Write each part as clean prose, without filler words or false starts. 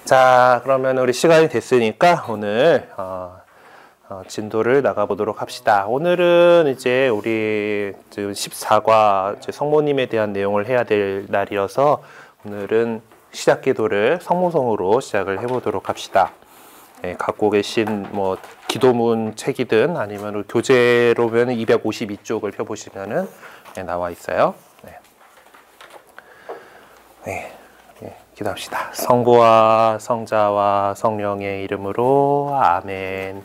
자, 그러면 우리 시간이 됐으니까 오늘 진도를 나가보도록 합시다. 오늘은 이제 우리 14과 성모님에 대한 내용을 해야 될 날이어서 오늘은 시작 기도를 성모성으로 시작을 해보도록 합시다. 네, 갖고 계신 뭐 기도문 책이든 아니면 교재로면 252쪽을 펴보시면은 나와 있어요. 네. 기도합시다. 성부와 성자와 성령의 이름으로 아멘.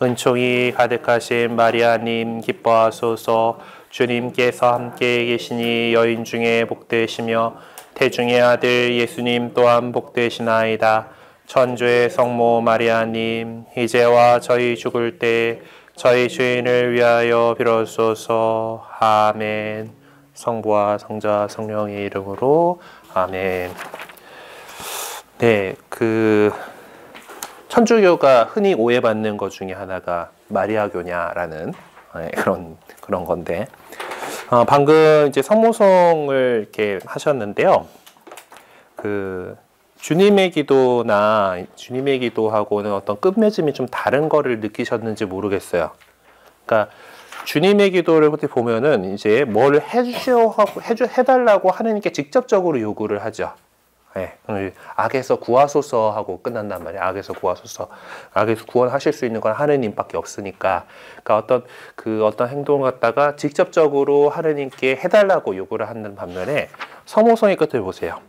은총이 가득하신 마리아님 기뻐하소서. 주님께서 함께 계시니 여인 중에 복되시며 태중의 아들 예수님 또한 복되시나이다. 천주의 성모 마리아님 이제와 저희 죽을 때 저희 죄인을 위하여 빌어주소서. 아멘. 성부와 성자 성령의 이름으로 아멘. 네, 천주교가 흔히 오해받는 것 중에 하나가 마리아교냐라는 그런 건데, 방금 이제 성모성을 이렇게 하셨는데요. 주님의 기도나 주님의 기도하고는 어떤 끝맺음이 좀 다른 거를 느끼셨는지 모르겠어요. 그러니까 주님의 기도를 보면은 이제 뭘 해달라고 하느님께 직접적으로 요구를 하죠. 네, 악에서 구하소서 하고 끝난단 말이에요. 악에서 구하소서. 악에서 구원하실 수 있는 건 하느님밖에 없으니까. 그러니까 어떤 행동을 갖다가 직접적으로 하느님께 해달라고 요구를 하는 반면에 성모성의 끝을 보세요.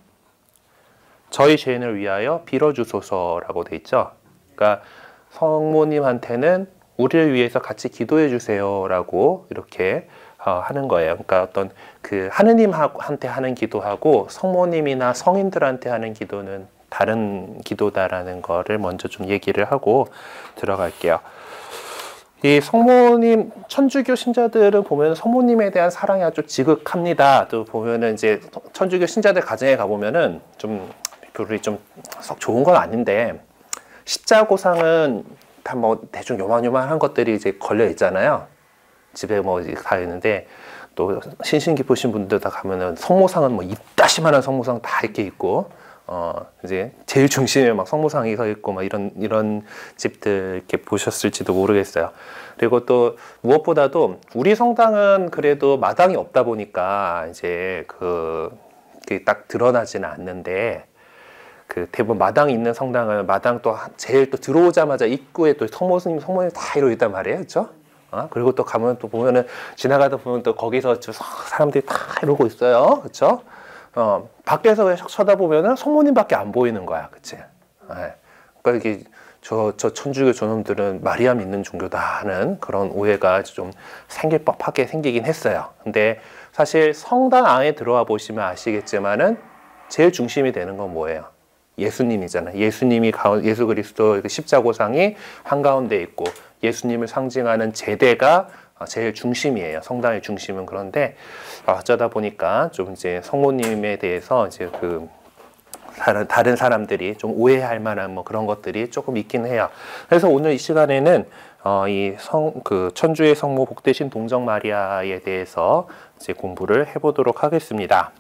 저희 죄인을 위하여 빌어주소서라고 돼 있죠. 그러니까 성모님한테는 우리를 위해서 같이 기도해 주세요라고 이렇게 하는 거예요. 그러니까 어떤 하느님한테 하는 기도하고 성모님이나 성인들한테 하는 기도는 다른 기도다라는 거를 먼저 좀 얘기를 하고 들어갈게요. 이 성모님, 천주교 신자들은 보면 성모님에 대한 사랑이 아주 지극합니다. 또 보면은 이제 천주교 신자들 가정에 가보면은 별로 썩 좋은 건 아닌데, 십자고상은 다 뭐 대충 요만요만한 것들이 이제 걸려 있잖아요. 집에 뭐 가 있는데, 또 신신 깊으신 분들 다 가면은 성모상은 뭐 이따시만한 성모상 다 이렇게 있고, 이제 제일 중심에 막 성모상이 서 있고 막 이런 집들 이렇게 보셨을지도 모르겠어요. 그리고 또 무엇보다도 우리 성당은 그래도 마당이 없다 보니까 이제 그게 딱 드러나지는 않는데, 대부분 마당이 있는 성당은 마당 또 제일 또 들어오자마자 입구에 또 성모님 다 이러고 있단 말이에요, 그렇죠? 그리고 또 가면 또 보면은 지나가다 보면 또 거기서 사람들이 다 이러고 있어요, 그렇죠? 밖에서 쳐다보면은 성모님밖에 안 보이는 거야, 그치? 그러니까 이게 저 천주교 저놈들은 마리아 믿는 종교다 하는 그런 오해가 좀 생길 법하게 생기긴 했어요. 근데 사실 성당 안에 들어와 보시면 아시겠지만은 제일 중심이 되는 건 뭐예요? 예수님이잖아요. 예수 그리스도 십자고상이 한가운데 있고 예수님을 상징하는 제대가 제일 중심이에요. 성당의 중심은. 그런데 어쩌다 보니까 좀 이제 성모님에 대해서 이제 다른 사람들이 좀 오해할 만한 뭐 그런 것들이 조금 있긴 해요. 그래서 오늘 이 시간에는 천주의 성모 복되신 동정 마리아에 대해서 이제 공부를 해보도록 하겠습니다.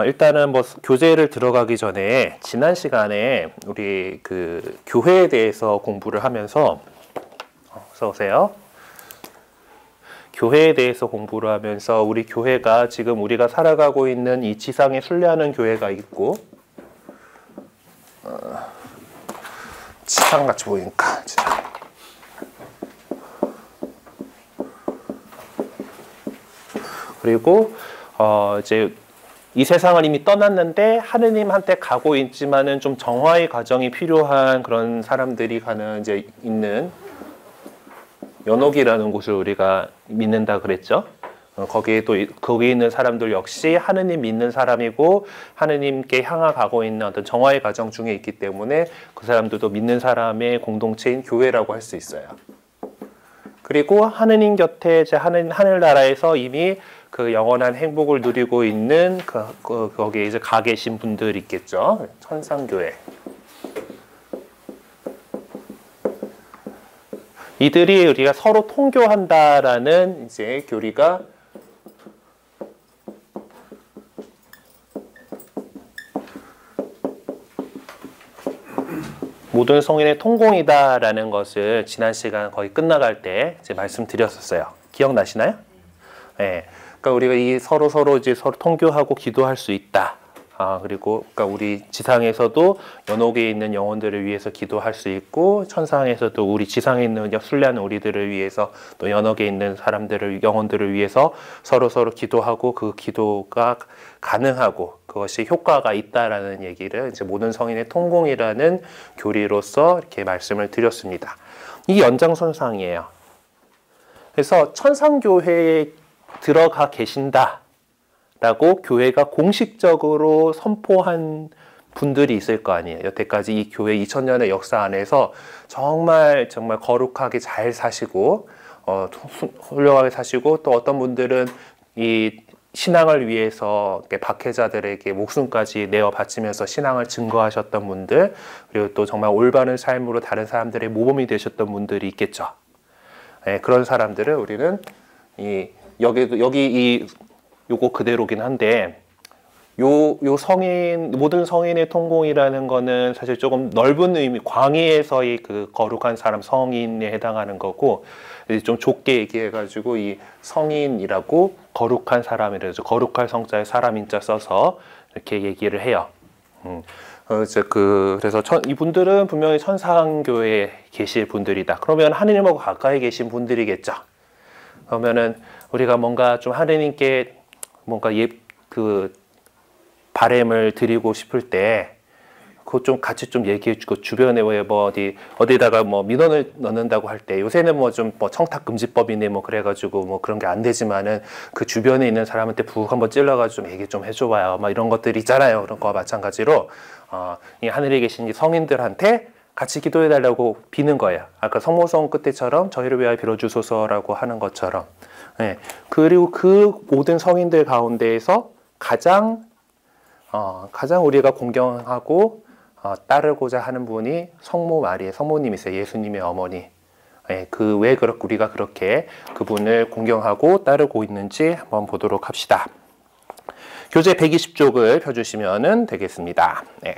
일단은 뭐 교재를 들어가기 전에 지난 시간에 우리 교회에 대해서 공부를 하면서 어서 오세요. 교회에 대해서 공부를 하면서 우리 교회가 지금 우리가 살아가고 있는 이 지상에 순례하는 교회가 있고, 지상같이 보이니까 그리고 이제 이 세상을 이미 떠났는데 하느님한테 가고 있지만은 좀 정화의 과정이 필요한 그런 사람들이 있는 연옥이라는 곳을 우리가 믿는다 그랬죠. 거기 있는 사람들 역시 하느님 믿는 사람이고 하느님께 향하가고 있는 어떤 정화의 과정 중에 있기 때문에 그 사람들도 믿는 사람의 공동체인 교회라고 할 수 있어요. 그리고 하느님 곁에 이제 하늘나라에서 이미 영원한 행복을 누리고 있는 거기에 이제 가 계신 분들 있겠죠. 천상교회. 이들이 우리가 서로 통교한다라는 이제 교리가 모든 성인의 통공이다라는 것을 지난 시간 거의 끝나갈 때 이제 말씀드렸었어요. 기억나시나요? 네. 그러니까 우리가 이 서로 이제 서로 통교하고 기도할 수 있다. 그리고 그러니까 우리 지상에서도 연옥에 있는 영혼들을 위해서 기도할 수 있고, 천상에서도 우리 지상에 있는 순례하는 우리들을 위해서, 또 연옥에 있는 사람들을, 영혼들을 위해서 서로 기도하고 그 기도가 가능하고 그것이 효과가 있다라는 얘기를 이제 모든 성인의 통공이라는 교리로서 이렇게 말씀을 드렸습니다. 이 연장선상이에요. 그래서 천상교회에 들어가 계신다 라고 교회가 공식적으로 선포한 분들이 있을 거 아니에요. 여태까지 이 교회 2000년의 역사 안에서 정말 거룩하게 잘 사시고 훌륭하게 사시고, 또 어떤 분들은 이 신앙을 위해서 박해자들에게 목숨까지 내어 바치면서 신앙을 증거하셨던 분들, 그리고 또 정말 올바른 삶으로 다른 사람들의 모범이 되셨던 분들이 있겠죠. 네, 그런 사람들을 우리는 요거 그대로긴 한데, 요 성인, 모든 성인의 통공이라는 거는 사실 조금 넓은 의미, 광의에서의 그 거룩한 사람, 성인에 해당하는 거고, 좀 좁게 얘기해가지고 이 성인이라고 거룩한 사람이라서 거룩할 성자에 사람인자 써서 이렇게 얘기를 해요. 그래서 이분들은 분명히 천상교회에 계실 분들이다. 그러면 하느님하고 가까이 계신 분들이겠죠. 그러면은 우리가 뭔가 좀 하느님께 뭔가 그 바램을 드리고 싶을 때 그거 좀 같이 좀 얘기해주고, 주변에 뭐 어디다가 뭐 민원을 넣는다고 할 때 요새는 뭐 좀 청탁 금지법이네 뭐 그래가지고 뭐 그런 게 안 되지만은 그 주변에 있는 사람한테 푹 한번 찔러가지고 좀 얘기 좀 해줘봐요. 막 이런 것들이 있잖아요. 그런 거와 마찬가지로 이 하늘에 계신 이 성인들한테 같이 기도해달라고 비는 거예요. 아까 성모성 끝에처럼 저희를 위하여 빌어주소서라고 하는 것처럼. 네. 그리고 그 모든 성인들 가운데에서 가장 우리가 공경하고 따르고자 하는 분이 성모 마리아, 성모님이세요. 예수님의 어머니. 네. 왜 우리가 그렇게 그분을 공경하고 따르고 있는지 한번 보도록 합시다. 교재 120쪽을 펴주시면 되겠습니다. 네.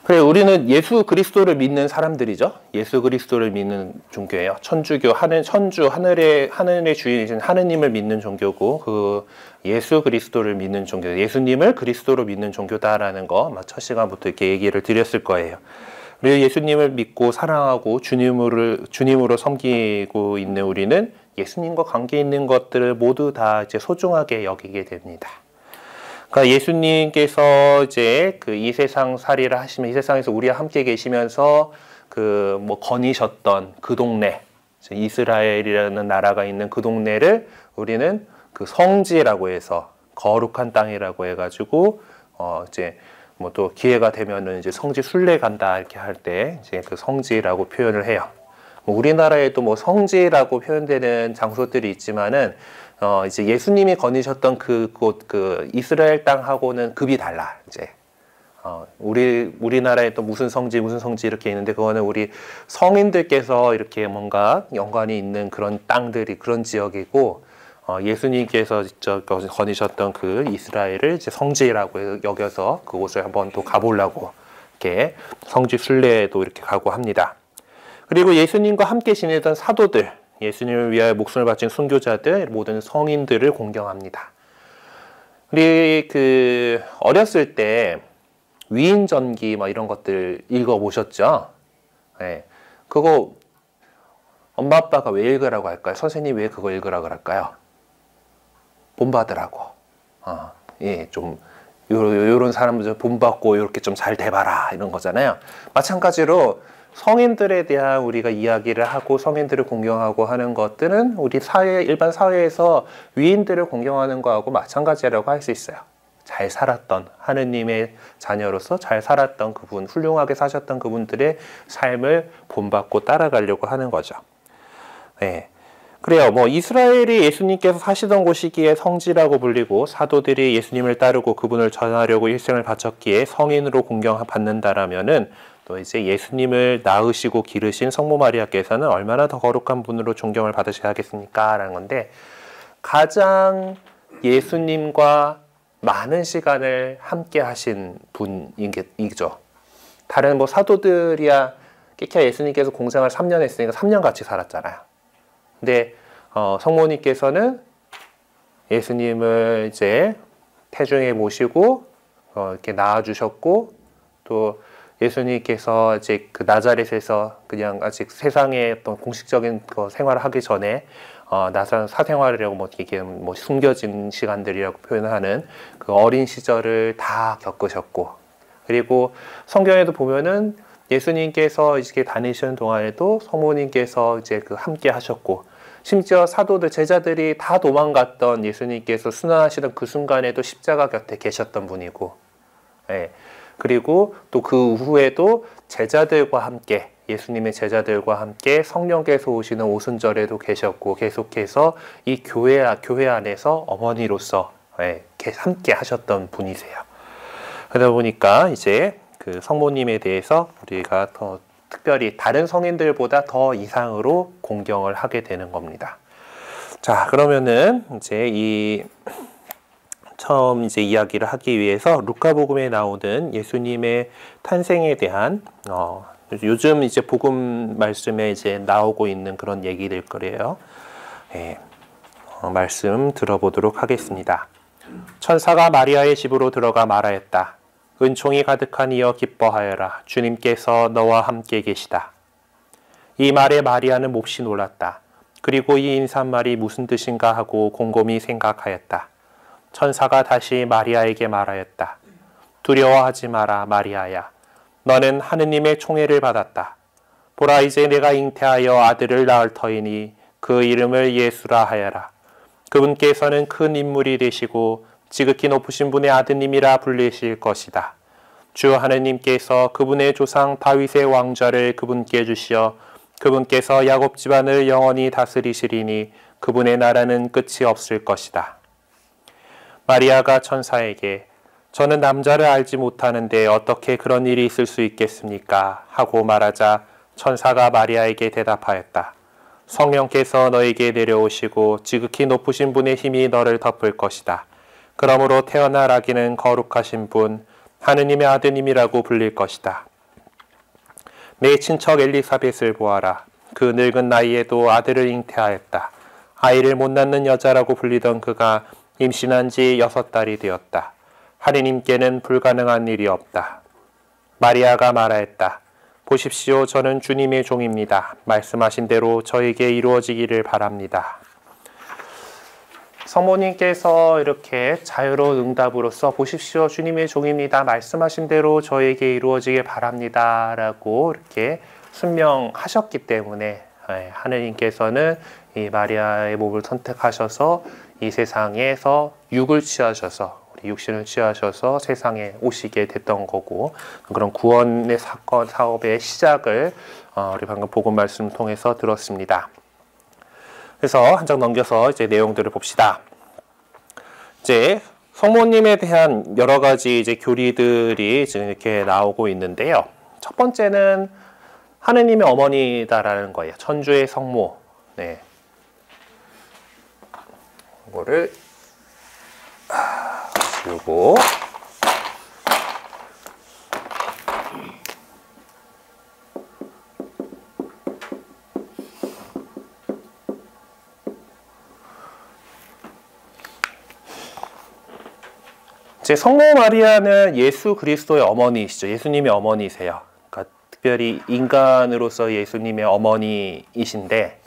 그래, 우리는 예수 그리스도를 믿는 사람들이죠. 예수 그리스도를 믿는 종교예요. 천주교, 하늘의 주인이신 하느님을 믿는 종교고, 그 예수 그리스도를 믿는 종교, 예수님을 그리스도로 믿는 종교다라는 거 첫 시간부터 이렇게 얘기를 드렸을 거예요. 그리고 예수님을 믿고 사랑하고 주님으로 섬기고 있는 우리는 예수님과 관계 있는 것들을 모두 다 이제 소중하게 여기게 됩니다. 그러니까 예수님께서 이제 이 세상 살이를 하시면, 이 세상에서 우리와 함께 계시면서 거니셨던 그 동네, 이스라엘이라는 나라가 있는 그 동네를 우리는 그 성지라고 해서, 거룩한 땅이라고 해가지고 이제 또 기회가 되면은 이제 성지 순례 간다 이렇게 할 때 이제 그 성지라고 표현을 해요. 우리나라에도 성지라고 표현되는 장소들이 있지만은 이제 예수님이 거니셨던 그곳, 이스라엘 땅하고는 급이 달라. 이제 우리나라에 또 무슨 성지 이렇게 있는데, 그거는 우리 성인들께서 이렇게 뭔가 연관이 있는 그런 땅들이, 그런 지역이고, 예수님께서 직접 거니셨던 그 이스라엘을 이제 성지라고 여겨서 그곳을 한번 또 가보려고 이렇게 성지 순례도 이렇게 가고 합니다. 그리고 예수님과 함께 지내던 사도들, 예수님을 위하여 목숨을 바친 순교자들, 모든 성인들을 공경합니다. 우리 어렸을 때 위인전기 이런 것들 읽어보셨죠? 네. 그거 엄마 아빠가 왜 읽으라고 할까요? 선생님이 왜 그거 읽으라고 할까요? 본받으라고. 예, 좀 요런 사람들 본받고 이렇게 좀 잘 돼봐라 이런 거잖아요. 마찬가지로 성인들에 대한 우리가 이야기를 하고 성인들을 공경하고 하는 것들은 우리 일반 사회에서 위인들을 공경하는 거하고 마찬가지라고 할 수 있어요. 잘 살았던, 하느님의 자녀로서 잘 살았던 그분, 훌륭하게 사셨던 그분들의 삶을 본받고 따라가려고 하는 거죠. 네. 그래요. 이스라엘이 예수님께서 사시던 곳이기에 성지라고 불리고, 사도들이 예수님을 따르고 그분을 전하려고 일생을 바쳤기에 성인으로 공경받는다라면은, 또 이제 예수님을 낳으시고 기르신 성모 마리아께서는 얼마나 더 거룩한 분으로 존경을 받으셔야 하겠습니까? 라는 건데, 가장 예수님과 많은 시간을 함께 하신 분이죠. 다른 뭐 사도들이야 끼케야 예수님께서 공생활 3년 했으니까 3년 같이 살았잖아요. 근데 성모님께서는 예수님을 이제 태중에 모시고 이렇게 낳아주셨고, 또 예수님께서 이제 그 나자렛에서 그냥 아직 세상의 어떤 공식적인 생활을 하기 전에 나사렛 사생활이라고 뭐 이게 뭐 숨겨진 시간들이라고 표현하는 그 어린 시절을 다 겪으셨고, 그리고 성경에도 보면은 예수님께서 이렇게 다니시는 동안에도 성모님께서 이제 그 함께 하셨고, 심지어 사도들 제자들이 다 도망갔던 예수님께서 순환하시던 그 순간에도 십자가 곁에 계셨던 분이고, 예. 그리고 또 그 후에도 제자들과 함께, 예수님의 제자들과 함께 성령께서 오시는 오순절에도 계셨고, 계속해서 이 교회 안에서 어머니로서 함께 하셨던 분이세요. 그러다 보니까 이제 그 성모님에 대해서 우리가 더 특별히 다른 성인들보다 더 이상으로 공경을 하게 되는 겁니다. 자, 그러면은 이제 처음 이제 이야기를 하기 위해서 루카복음에 나오는 예수님의 탄생에 대한 요즘 이제 복음 말씀에 이제 나오고 있는 그런 얘기들 거래요. 말씀 들어보도록 하겠습니다. 천사가 마리아의 집으로 들어가 말하였다. 은총이 가득한 이여 기뻐하여라. 주님께서 너와 함께 계시다. 이 말에 마리아는 몹시 놀랐다. 그리고 이 인사말이 무슨 뜻인가 하고 곰곰이 생각하였다. 천사가 다시 마리아에게 말하였다. 두려워하지 마라, 마리아야. 너는 하느님의 총애를 받았다. 보라, 이제 내가 잉태하여 아들을 낳을 터이니 그 이름을 예수라 하여라. 그분께서는 큰 인물이 되시고 지극히 높으신 분의 아드님이라 불리실 것이다. 주 하느님께서 그분의 조상 다윗의 왕좌를 그분께 주시어 그분께서 야곱 집안을 영원히 다스리시리니 그분의 나라는 끝이 없을 것이다. 마리아가 천사에게 저는 남자를 알지 못하는데 어떻게 그런 일이 있을 수 있겠습니까? 하고 말하자 천사가 마리아에게 대답하였다. 성령께서 너에게 내려오시고 지극히 높으신 분의 힘이 너를 덮을 것이다. 그러므로 태어날 아기는 거룩하신 분, 하느님의 아드님이라고 불릴 것이다. 내 친척 엘리사벳을 보아라. 그 늙은 나이에도 아들을 잉태하였다. 아이를 못 낳는 여자라고 불리던 그가 임신한 지 6달이 되었다. 하느님께는 불가능한 일이 없다. 마리아가 말하였다. 보십시오, 저는 주님의 종입니다. 말씀하신 대로 저에게 이루어지기를 바랍니다. 성모님께서 이렇게 자유로운 응답으로서 보십시오, 주님의 종입니다. 말씀하신 대로 저에게 이루어지길 바랍니다. 라고 이렇게 순명하셨기 때문에 하느님께서는 이 마리아의 몸을 선택하셔서 이 세상에서 육을 취하셔서 육신을 취하셔서 세상에 오시게 됐던 거고, 그런 구원의 사건 사업의 시작을 우리 방금 복음 말씀 통해서 들었습니다. 그래서 한 장 넘겨서 이제 내용들을 봅시다. 이제 성모님에 대한 여러 가지 이제 교리들이 지금 이렇게 나오고 있는데요. 첫 번째는 하느님의 어머니다라는 거예요. 천주의 성모. 네. 이거를 지우고 제 성모 마리아는 예수 그리스도의 어머니이시죠. 예수님의 어머니세요. 그러니까 특별히 인간으로서 예수님의 어머니이신데,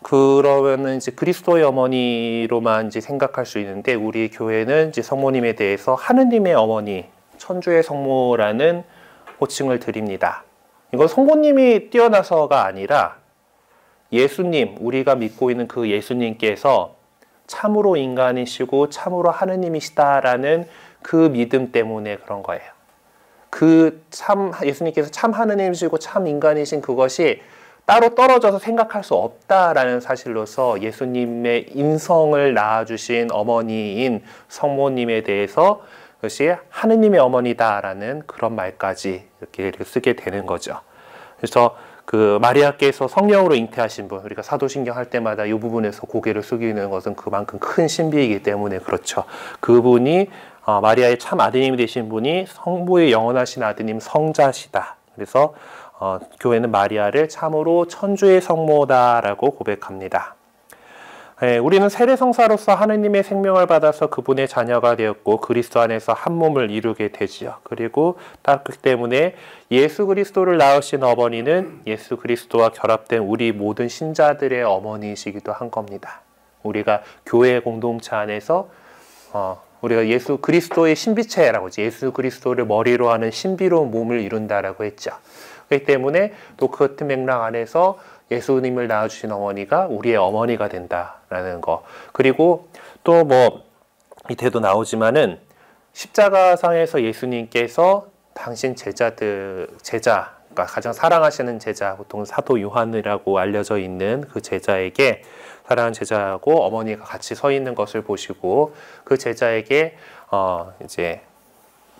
그러면은 이제 그리스도의 어머니로만 이제 생각할 수 있는데, 우리 교회는 이제 성모님에 대해서 하느님의 어머니, 천주의 성모라는 호칭을 드립니다. 이건 성모님이 뛰어나서가 아니라 예수님, 우리가 믿고 있는 그 예수님께서 참으로 인간이시고 참으로 하느님이시다라는 그 믿음 때문에 그런 거예요. 예수님께서 참 하느님이시고 참 인간이신 그것이 따로 떨어져서 생각할 수 없다라는 사실로서 예수님의 인성을 낳아주신 어머니인 성모님에 대해서 그것이 하느님의 어머니다라는 그런 말까지 이렇게 쓰게 되는 거죠. 그래서 그 마리아께서 성령으로 잉태하신 분, 우리가 사도신경 할 때마다 이 부분에서 고개를 숙이는 것은 그만큼 큰 신비이기 때문에 그렇죠. 그분이 마리아의 참 아드님이 되신 분이 성부의 영원하신 아드님 성자시다. 그래서 교회는 마리아를 참으로 천주의 성모다라고 고백합니다. 우리는 세례성사로서 하느님의 생명을 받아서 그분의 자녀가 되었고 그리스도 안에서 한 몸을 이루게 되지요. 그리고 그렇기 때문에 예수 그리스도를 낳으신 어머니는 예수 그리스도와 결합된 우리 모든 신자들의 어머니이시기도 한 겁니다. 우리가 교회 공동체 안에서 우리가 예수 그리스도의 신비체라고 하지, 예수 그리스도를 머리로 하는 신비로운 몸을 이룬다라고 했죠. 그렇기 때문에 또 그 같은 맥락 안에서 예수님을 낳아주신 어머니가 우리의 어머니가 된다라는 거. 그리고 또 뭐 밑에도 나오지만은 십자가상에서 예수님께서 당신 제자, 그러니까 가장 사랑하시는 제자, 보통 사도 요한이라고 알려져 있는 그 제자에게, 사랑하는 제자하고 어머니가 같이 서 있는 것을 보시고 그 제자에게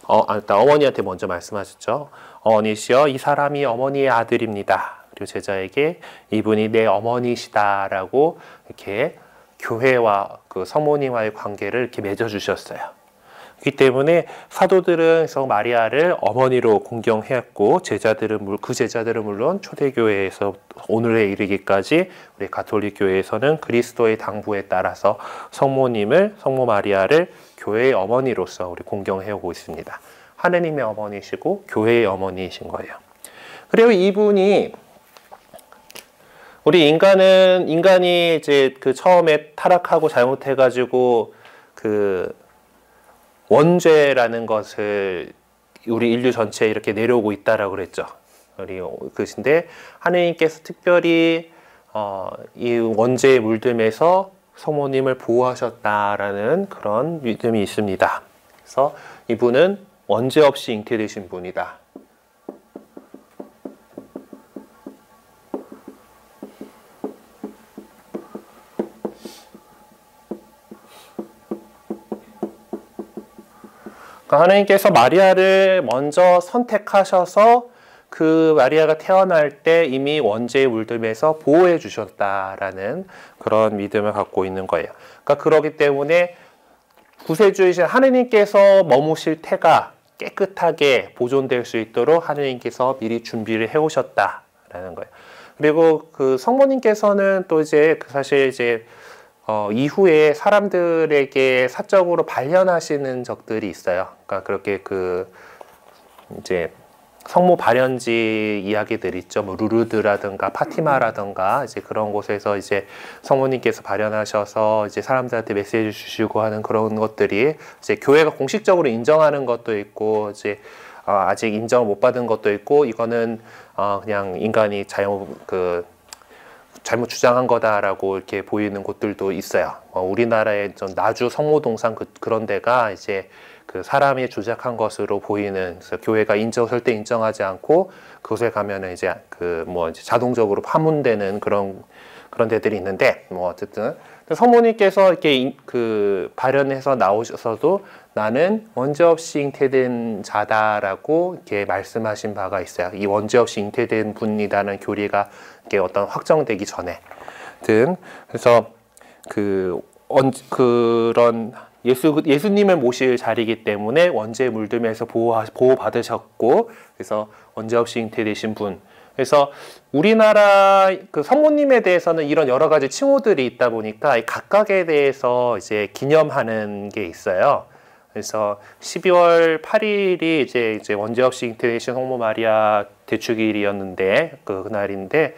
일단 어머니한테 먼저 말씀하셨죠. 어머니시여, 이 사람이 어머니의 아들입니다. 그리고 제자에게 이분이 내 어머니시다라고 이렇게 교회와 그 성모님과의 관계를 이렇게 맺어주셨어요. 그렇기 때문에 사도들은 마리아를 어머니로 공경했고 그 제자들은 물론 초대교회에서 오늘에 이르기까지 우리 가톨릭 교회에서는 그리스도의 당부에 따라서 성모 마리아를 교회의 어머니로서 우리 공경해오고 있습니다. 하느님의 어머니시고 교회의 어머니이신 거예요. 그리고 이분이 우리 인간이 이제 그 처음에 타락하고 잘못해가지고 그 원죄라는 것을 우리 인류 전체에 이렇게 내려오고 있다라고 그랬죠. 그것인데 하느님께서 특별히 이 원죄에 물들면서 성모님을 보호하셨다라는 그런 믿음이 있습니다. 그래서 이분은 원죄 없이 잉태되신 분이다. 그러니까 하나님께서 마리아를 먼저 선택하셔서 그 마리아가 태어날 때 이미 원죄에 물들면서 보호해 주셨다라는 그런 믿음을 갖고 있는 거예요. 그러니까 그렇기 때문에 구세주이신 하느님께서 머무실 태가 깨끗하게 보존될 수 있도록 하느님께서 미리 준비를 해 오셨다라는 거예요. 그리고 그 성모님께서는 또 이제 사실 이제 이후에 사람들에게 사적으로 발현하시는 적들이 있어요. 그러니까 그렇게 이제 성모 발현지 이야기들 있죠. 뭐 루르드라든가 파티마라든가 이제 그런 곳에서 이제 성모님께서 발현하셔서 이제 사람들한테 메시지 주시고 하는 그런 것들이 이제 교회가 공식적으로 인정하는 것도 있고 이제 아직 인정을 못 받은 것도 있고 이거는 그냥 인간이 잘못 주장한 거다라고 이렇게 보이는 곳들도 있어요. 우리나라의 좀 나주 성모동산 그런 데가 이제 그 사람이 조작한 것으로 보이는, 그래서 교회가 절대 인정하지 않고 그곳에 가면은 이제 이제 자동적으로 파문되는 그런 데들이 있는데, 뭐 어쨌든 성모님께서 이렇게 발현해서 나오셔서도 나는 원죄 없이 잉태된 자다라고 이렇게 말씀하신 바가 있어요. 이 원죄 없이 잉태된 분이라는 교리가 이렇게 어떤 확정되기 전에. 그래서 그런 예수님을 모실 자리이기 때문에 원죄에 물들면서 보호받으셨고, 그래서 원죄 없이 잉태되신 분. 그래서 우리나라 그 성모님에 대해서는 이런 여러 가지 칭호들이 있다 보니까 각각에 대해서 이제 기념하는 게 있어요. 그래서 12월 8일이 이제 원죄 없이 잉태되신 성모 마리아 대축일이었는데 그날인데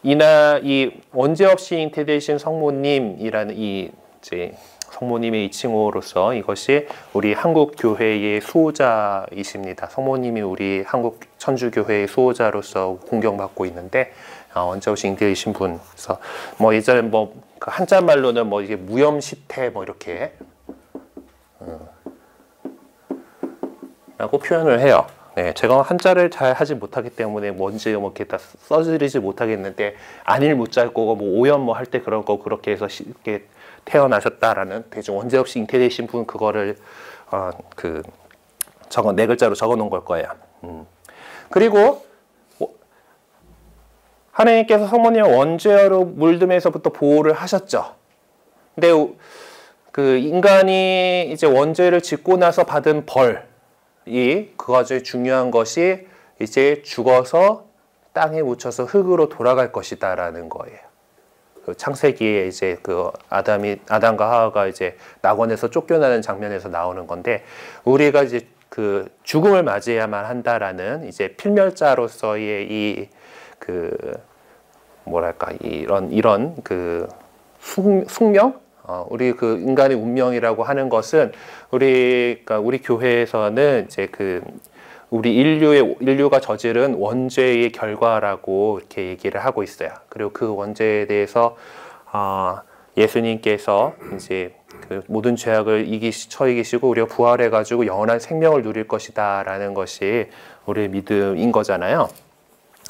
이 원죄 없이 잉태되신 성모님이라는 이제 성모님의 이 칭호로서 이것이 우리 한국 교회의 수호자이십니다. 성모님이 우리 한국 천주교회의 수호자로서 공경받고 있는데 원죄 없이 잉태되신 분. 그래서 뭐 예전에 그 한자 말로는 이게 무염시태 이렇게 라고 표현을 해요. 네, 제가 한자를 잘 하지 못하기 때문에 뭔지 이렇게 다 써드리지 못하겠는데 안일 무자고 오염 할 때 그런 거 그렇게 해서 이렇게 태어나셨다라는 대충 원죄 없이 잉태되신 분 그거를 네 글자로 적어 놓은 걸 거예요. 그리고 하나님께서 성모님을 원죄로 물듦에서부터 보호를 하셨죠. 근데 그 인간이 이제 원죄를 짓고 나서 받은 벌이 그것이 중요한 것이 이제 죽어서 땅에 묻혀서 흙으로 돌아갈 것이다라는 거예요. 그 창세기에 이제 그 아담과 하와가 이제 낙원에서 쫓겨나는 장면에서 나오는 건데, 우리가 이제 그 죽음을 맞이해야만 한다라는 이제 필멸자로서의 이 그 뭐랄까 이런 그 숙명, 우리 그 인간의 운명이라고 하는 것은 우리 교회에서는 이제 그 우리 인류가 저지른 원죄의 결과라고 이렇게 얘기를 하고 있어요. 그리고 그 원죄에 대해서 예수님께서 이제 그 모든 죄악을 처이기시고 우리가 부활해가지고 영원한 생명을 누릴 것이다라는 것이 우리의 믿음인 거잖아요.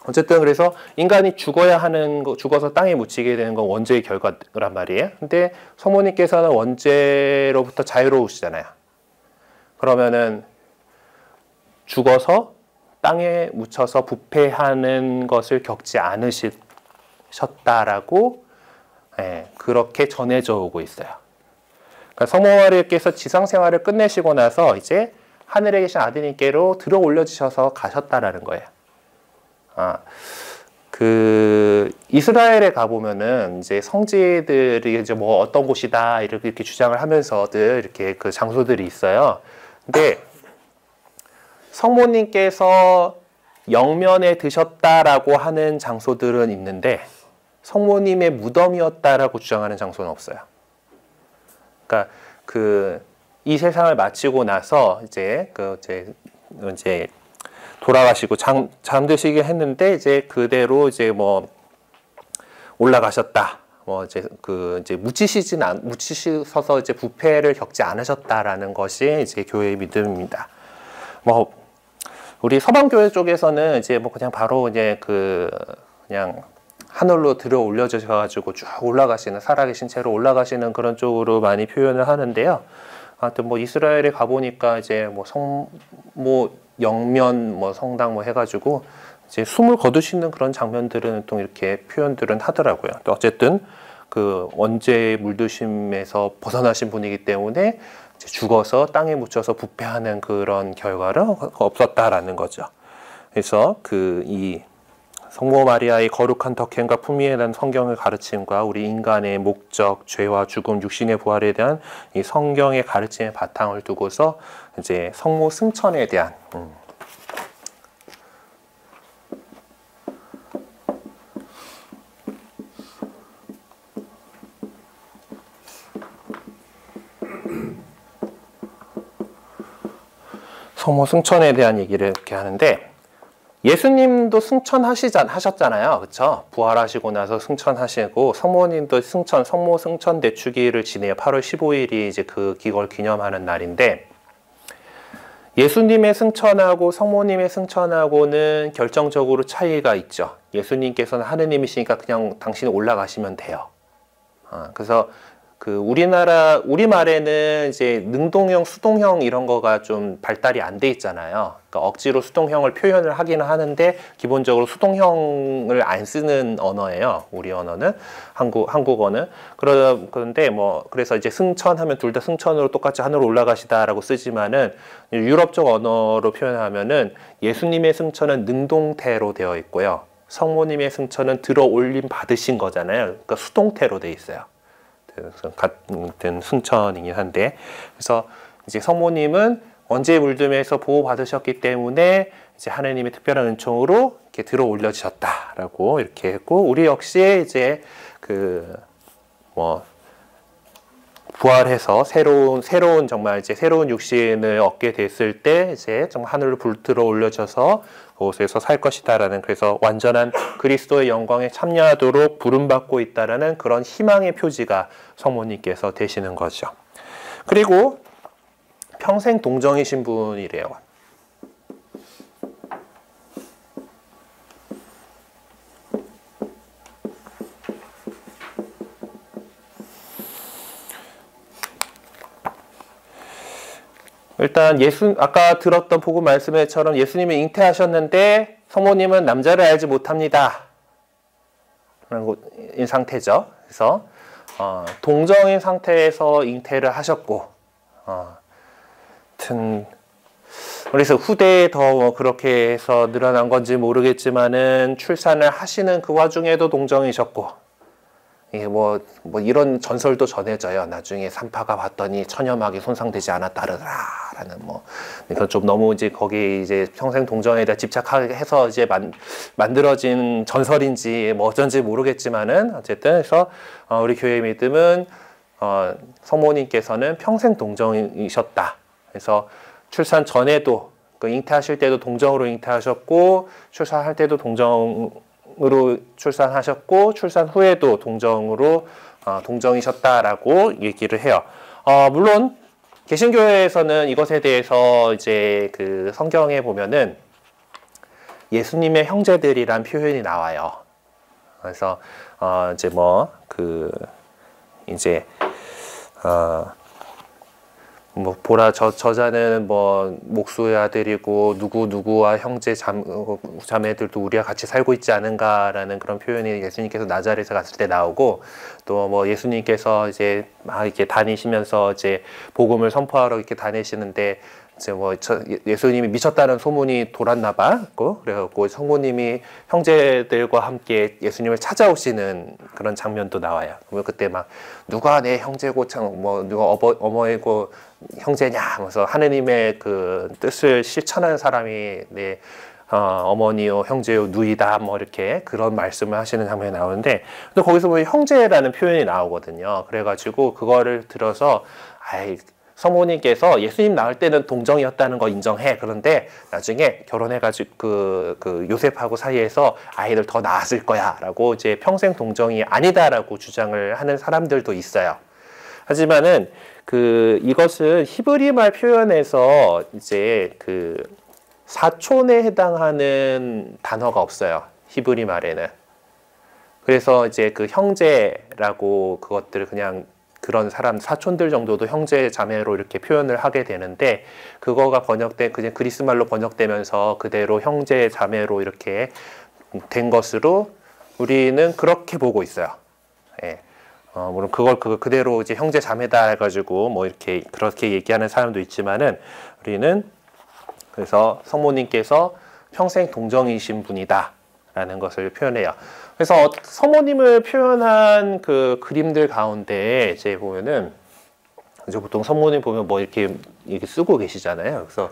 어쨌든 그래서 인간이 죽어서 땅에 묻히게 되는 건 원죄의 결과란 말이에요. 근데 성모님께서는 원죄로부터 자유로우시잖아요. 그러면은 죽어서 땅에 묻혀서 부패하는 것을 겪지 않으셨다라고 그렇게 전해져 오고 있어요. 그러니까 성모 마리아께서 지상 생활을 끝내시고 나서 이제 하늘에 계신 아드님께로 들어 올려주셔서 가셨다라는 거예요. 그 이스라엘에 가보면은 이제 성지들이 이제 뭐 어떤 곳이다 이렇게 주장을 하면서들 이렇게 그 장소들이 있어요. 근데 성모님께서 영면에 드셨다라고 하는 장소들은 있는데 성모님의 무덤이었다라고 주장하는 장소는 없어요. 그러니까 그 이 세상을 마치고 나서 이제 돌아가시고 잠드시게 했는데 이제 그대로 이제 뭐 올라가셨다. 뭐 이제 묻히셔서 이제 부패를 겪지 않으셨다라는 것이 이제 교회의 믿음입니다. 뭐 우리 서방교회 쪽에서는 이제 뭐 그냥 바로 이제 그냥 하늘로 들어 올려주셔가지고 쭉 올라가시는, 살아계신 채로 올라가시는 그런 쪽으로 많이 표현을 하는데요. 하여튼 뭐 이스라엘에 가보니까 이제 뭐 영면 뭐 성당 뭐 해가지고 이제 숨을 거두시는 그런 장면들은 또 이렇게 표현들은 하더라고요. 또 어쨌든 그 원죄의 물드심에서 벗어나신 분이기 때문에 이제 죽어서 땅에 묻혀서 부패하는 그런 결과는 없었다라는 거죠. 그래서 이 성모 마리아의 거룩한 덕행과 품위에 대한 성경의 가르침과 우리 인간의 목적, 죄와 죽음, 육신의 부활에 대한 이 성경의 가르침의 바탕을 두고서 이제 성모 승천에 대한 성모 승천에 대한 얘기를 이렇게 하는데, 예수님도 승천하셨잖아요. 그렇죠? 부활하시고 나서 승천하시고, 성모님도 성모 승천 대축일을 지내요. 8월 15일이 이제 그걸 기념하는 날인데, 예수님의 승천하고 성모님의 승천하고는 결정적으로 차이가 있죠. 예수님께서는 하느님이시니까 그냥 당신이 올라가시면 돼요. 그래서 그 우리말에는 이제 능동형, 수동형 이런 거가 좀 발달이 안 돼 있잖아요. 그러니까 억지로 수동형을 표현을 하기는 하는데 기본적으로 수동형을 안 쓰는 언어예요. 우리 언어는 한국어는. 그런데 뭐 그래서 이제 승천하면 둘 다 승천으로 똑같이 하늘로 올라가시다라고 쓰지만은 유럽적 언어로 표현하면은 예수님의 승천은 능동태로 되어 있고요. 성모님의 승천은 들어 올림 받으신 거잖아요. 그러니까 수동태로 되어 있어요. 같은 승천이긴 한데, 그래서 이제 성모님은 원죄의 물듦에서 보호받으셨기 때문에 이제 하나님의 특별한 은총으로 이렇게 들어 올려주셨다라고 이렇게 했고, 우리 역시 이제 부활해서 새로운 정말 이제 새로운 육신을 얻게 됐을 때 이제 정말 하늘로 들어 올려져서 그곳에서 살 것이다라는, 그래서 완전한 그리스도의 영광에 참여하도록 부름받고 있다라는 그런 희망의 표지가 성모님께서 되시는 거죠. 그리고 평생 동정이신 분이래요. 일단 아까 들었던 복음 말씀에처럼 예수님이 잉태하셨는데 성모님은 남자를 알지 못합니다. 상태죠. 그래서 동정인 상태에서 잉태를 하셨고, 하여튼 그래서 후대에 더 그렇게 해서 늘어난 건지 모르겠지만은 출산을 하시는 그 와중에도 동정이셨고, 이게 뭐 이런 전설도 전해져요. 나중에 산파가 봤더니 천여막이 손상되지 않았다라는 뭐 이건 좀 너무 이제 거기 이제 평생 동정에 대해 집착하게 해서 이제 만들어진 전설인지 뭐 어쩐지 모르겠지만은 어쨌든 그래서 우리 교회의 믿음은 성모님께서는 평생 동정이셨다. 그래서 출산 전에도 그 잉태하실 때도 동정으로 잉태하셨고 출산할 때도 동정으로 출산하셨고 출산 후에도 동정으로 동정이셨다라고 얘기를 해요. 물론 개신교회에서는 이것에 대해서 이제 그 성경에 보면은 예수님의 형제들이란 표현이 나와요. 그래서 이제 뭐 그 이제 뭐 보라 저자는 뭐 목수의 아들이고 누구와 형제 자매들도 우리와 같이 살고 있지 않은가라는 그런 표현이 예수님께서 나자렛에 갔을 때 나오고, 또 뭐 예수님께서 이제 막 이렇게 다니시면서 이제 복음을 선포하러 이렇게 다니시는데 이제 뭐 예수님이 미쳤다는 소문이 돌았나 봐. 그래갖고 성모님이 형제들과 함께 예수님을 찾아오시는 그런 장면도 나와요. 그러면 그때 막 누가 내 형제고 뭐 누가 어머니고 형제냐 하면서 하느님의 그 뜻을 실천하는 사람이 내 어머니요 형제요 누이다 뭐 이렇게 그런 말씀을 하시는 장면이 나오는데, 또 거기서 보면 형제라는 표현이 나오거든요. 그래가지고 그거를 들어서 성모님께서 예수님 낳을 때는 동정이었다는 거 인정해. 그런데 나중에 결혼해가지고 그 요셉하고 사이에서 아이들 더 낳았을 거야 라고 이제 평생 동정이 아니다라고 주장을 하는 사람들도 있어요. 하지만은 이것은 히브리 말 표현에서 이제 그 사촌에 해당하는 단어가 없어요. 히브리 말에는. 그래서 이제 그 형제라고 그것들을 그냥 그런 사람 사촌들 정도도 형제 자매로 이렇게 표현을 하게 되는데, 그거가 그냥 그리스 말로 번역되면서 그대로 형제 자매로 이렇게 된 것으로 우리는 그렇게 보고 있어요. 예. 물론 그걸 그대로 이제 형제 자매다 해가지고 뭐 이렇게 그렇게 얘기하는 사람도 있지만은 우리는 그래서 성모님께서 평생 동정이신 분이다라는 것을 표현해요. 그래서 성모님을 표현한 그 그림들 가운데 이제 보면은 이제 보통 성모님 보면 뭐 이렇게 쓰고 계시잖아요. 그래서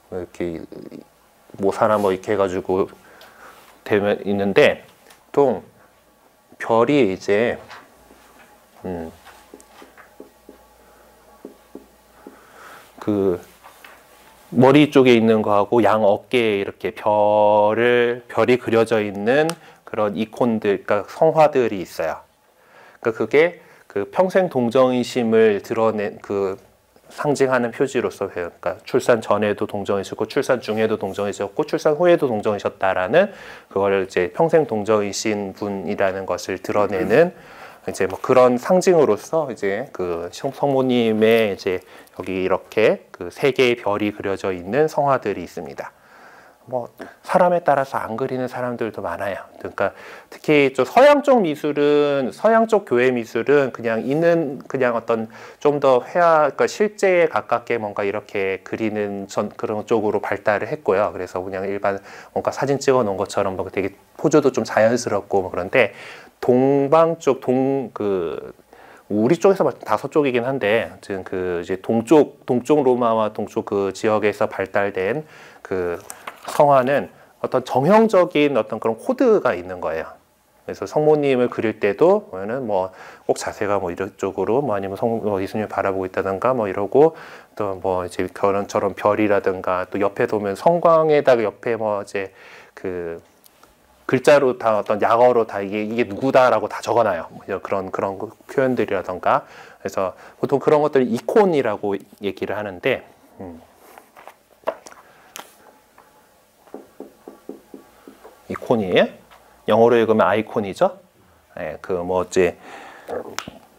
뭐 이렇게 모사나 뭐 이렇게 해가지고 되면 있는데, 보통 별이 이제 그 머리 쪽에 있는 거하고 양 어깨에 이렇게 별이 그려져 있는 그런 이콘들, 그러니까 성화들이 있어요. 그러니까 그게 그 평생 동정이심을 드러낸 그 상징하는 표지로서, 그러니까 출산 전에도 동정이셨고 출산 중에도 동정이셨고 출산 후에도 동정이셨다라는 그거를 이제 평생 동정이신 분이라는 것을 드러내는 이제 뭐 그런 상징으로서 이제 그 성모님의 이제 여기 이렇게 그 세 개의 별이 그려져 있는 성화들이 있습니다. 뭐 사람에 따라서 안 그리는 사람들도 많아요. 그러니까 특히 좀 서양 쪽 미술은, 서양 쪽 교회 미술은 그냥 어떤 좀 더 그러니까 실제에 가깝게 뭔가 이렇게 그리는 그런 쪽으로 발달을 했고요. 그래서 그냥 일반 뭔가 사진 찍어 놓은 것처럼 뭐 되게 포즈도 좀 자연스럽고 뭐 그런데, 동방 쪽 우리 쪽에서 다 서쪽이긴 한데, 아무튼 이제 동쪽 로마와 동쪽 그 지역에서 발달된 그 성화는 어떤 정형적인 어떤 그런 코드가 있는 거예요. 그래서 성모님을 그릴 때도 보면은 뭐 꼭 자세가 뭐 이런 쪽으로 뭐 아니면 예수님을 바라보고 있다든가 뭐 이러고, 또 뭐 이제 결혼처럼 별이라든가, 또 옆에 보면 성광에다가 옆에 뭐 이제 그 글자로 다 어떤 약어로 다 이게 누구다라고 다 적어놔요. 그런 표현들이라던가. 그래서 보통 그런 것들 이콘이라고 얘기를 하는데, 이콘이에요? 영어로 읽으면 아이콘이죠. 네, 이제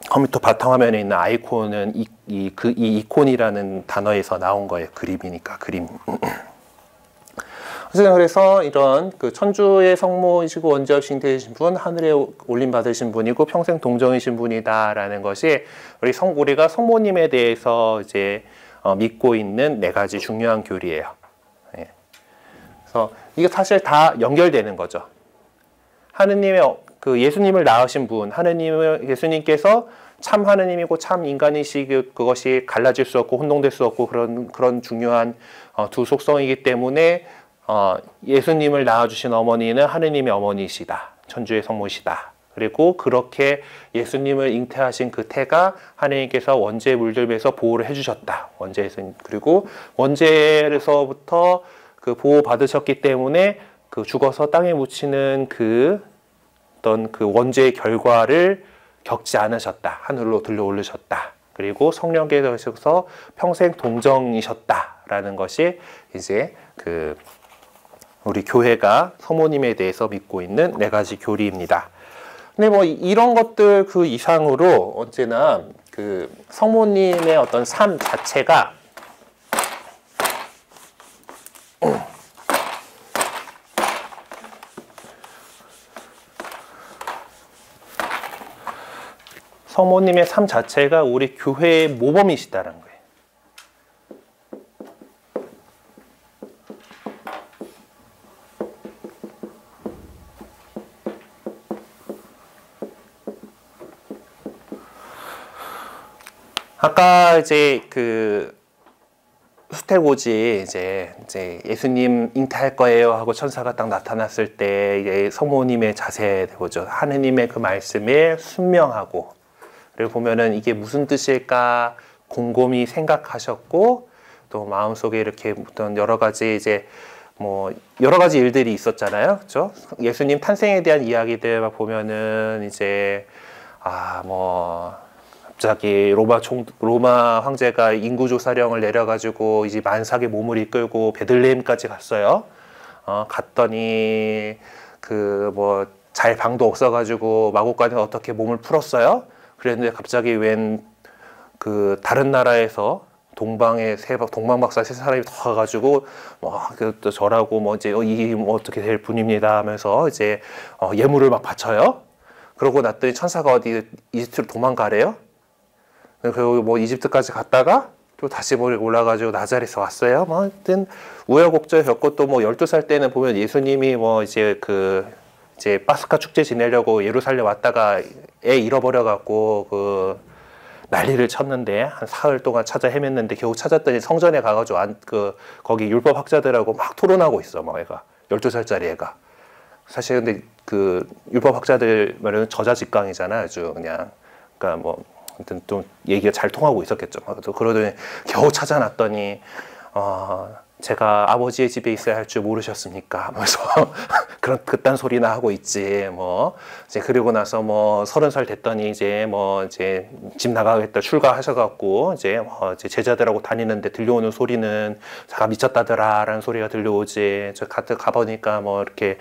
컴퓨터 바탕화면에 있는 아이콘은 이 이콘이라는 단어에서 나온 거예요. 그림이니까 그림. 어쨌든 그래서 이런 그 천주의 성모이시고 원죄없이 잉태되신 분, 하늘에 올림 받으신 분이고 평생 동정이신 분이다라는 것이 우리가 성모님에 대해서 이제 믿고 있는 4가지 중요한 교리예요. 예. 그래서 이게 사실 다 연결되는 거죠. 하느님의 그 예수님을 낳으신 분, 예수님께서 참 하느님이고 참 인간이시고 그것이 갈라질 수 없고 혼동될 수 없고 그런 중요한 두 속성이기 때문에 예수님을 낳아주신 어머니는 하느님의 어머니이시다. 천주의 성모시다. 그리고 그렇게 예수님을 잉태하신 그 태가 하느님께서 원죄에 물들면서 보호를 해주셨다. 그리고 원죄에서부터 그 보호 받으셨기 때문에 그 죽어서 땅에 묻히는 어떤 그 원죄의 결과를 겪지 않으셨다. 하늘로 들려 올리셨다. 그리고 성령께서 평생 동정이셨다라는 것이 이제 우리 교회가 성모님에 대해서 믿고 있는 4가지 교리입니다. 근데 뭐 이런 것들 그 이상으로 언제나 그 성모님의 어떤 삶 자체가 성모님의 삶 자체가 우리 교회의 모범이시다는 거예요. 아까 이제 그 수태고지 이제 예수님 잉태할 거예요 하고 천사가 딱 나타났을 때 이제 성모님의 자세 보죠. 하느님의 그 말씀에 순명하고, 그리고 보면은 이게 무슨 뜻일까 곰곰이 생각하셨고, 또 마음속에 이렇게 어떤 여러 가지 여러 가지 일들이 있었잖아요. 그렇죠? 예수님 탄생에 대한 이야기들 막 보면은 이제 갑자기 로마 황제가 인구조사령을 내려가지고 이제 만삭의 몸을 이끌고 베들레헴까지 갔어요. 갔더니 잘 방도 없어가지고 마곡간에서 어떻게 몸을 풀었어요. 그랬는데 갑자기 다른 나라에서 동방박사 3사람이 더 가가지고 또 저라고 이제 이 어떻게 될 분입니다 하면서 이제 예물을 막 바쳐요. 그러고 났더니 천사가 어디 이집트로 도망가래요. 그리고 이집트까지 갔다가 또 다시 올라가지고 나자렛에 왔어요. 하여튼 우여곡절 겪고 또 12살 때는 보면 예수님이 이제 파스카 축제 지내려고 예루살렘 왔다가 애 잃어버려갖고 난리를 쳤는데 한 사흘 동안 찾아 헤맸는데 겨우 찾았더니 성전에 가가지고 거기 율법 학자들하고 막 토론하고 있어. 애가 12살짜리 애가. 사실 근데 율법 학자들 말은 저자직강이잖아. 아주 그냥 그러니까 아무튼 좀 얘기가 잘 통하고 있었겠죠. 그러더니 겨우 찾아놨더니 제가 아버지의 집에 있어야 할 줄 모르셨습니까? 하면서 그딴 소리나 하고 있지. 이제 그리고 나서 30살 됐더니 이제 집 나가겠다 출가하셔갖고 이제 제자들하고 다니는데 들려오는 소리는 자가 미쳤다더라라는 소리가 들려오지. 저 가보니까 이렇게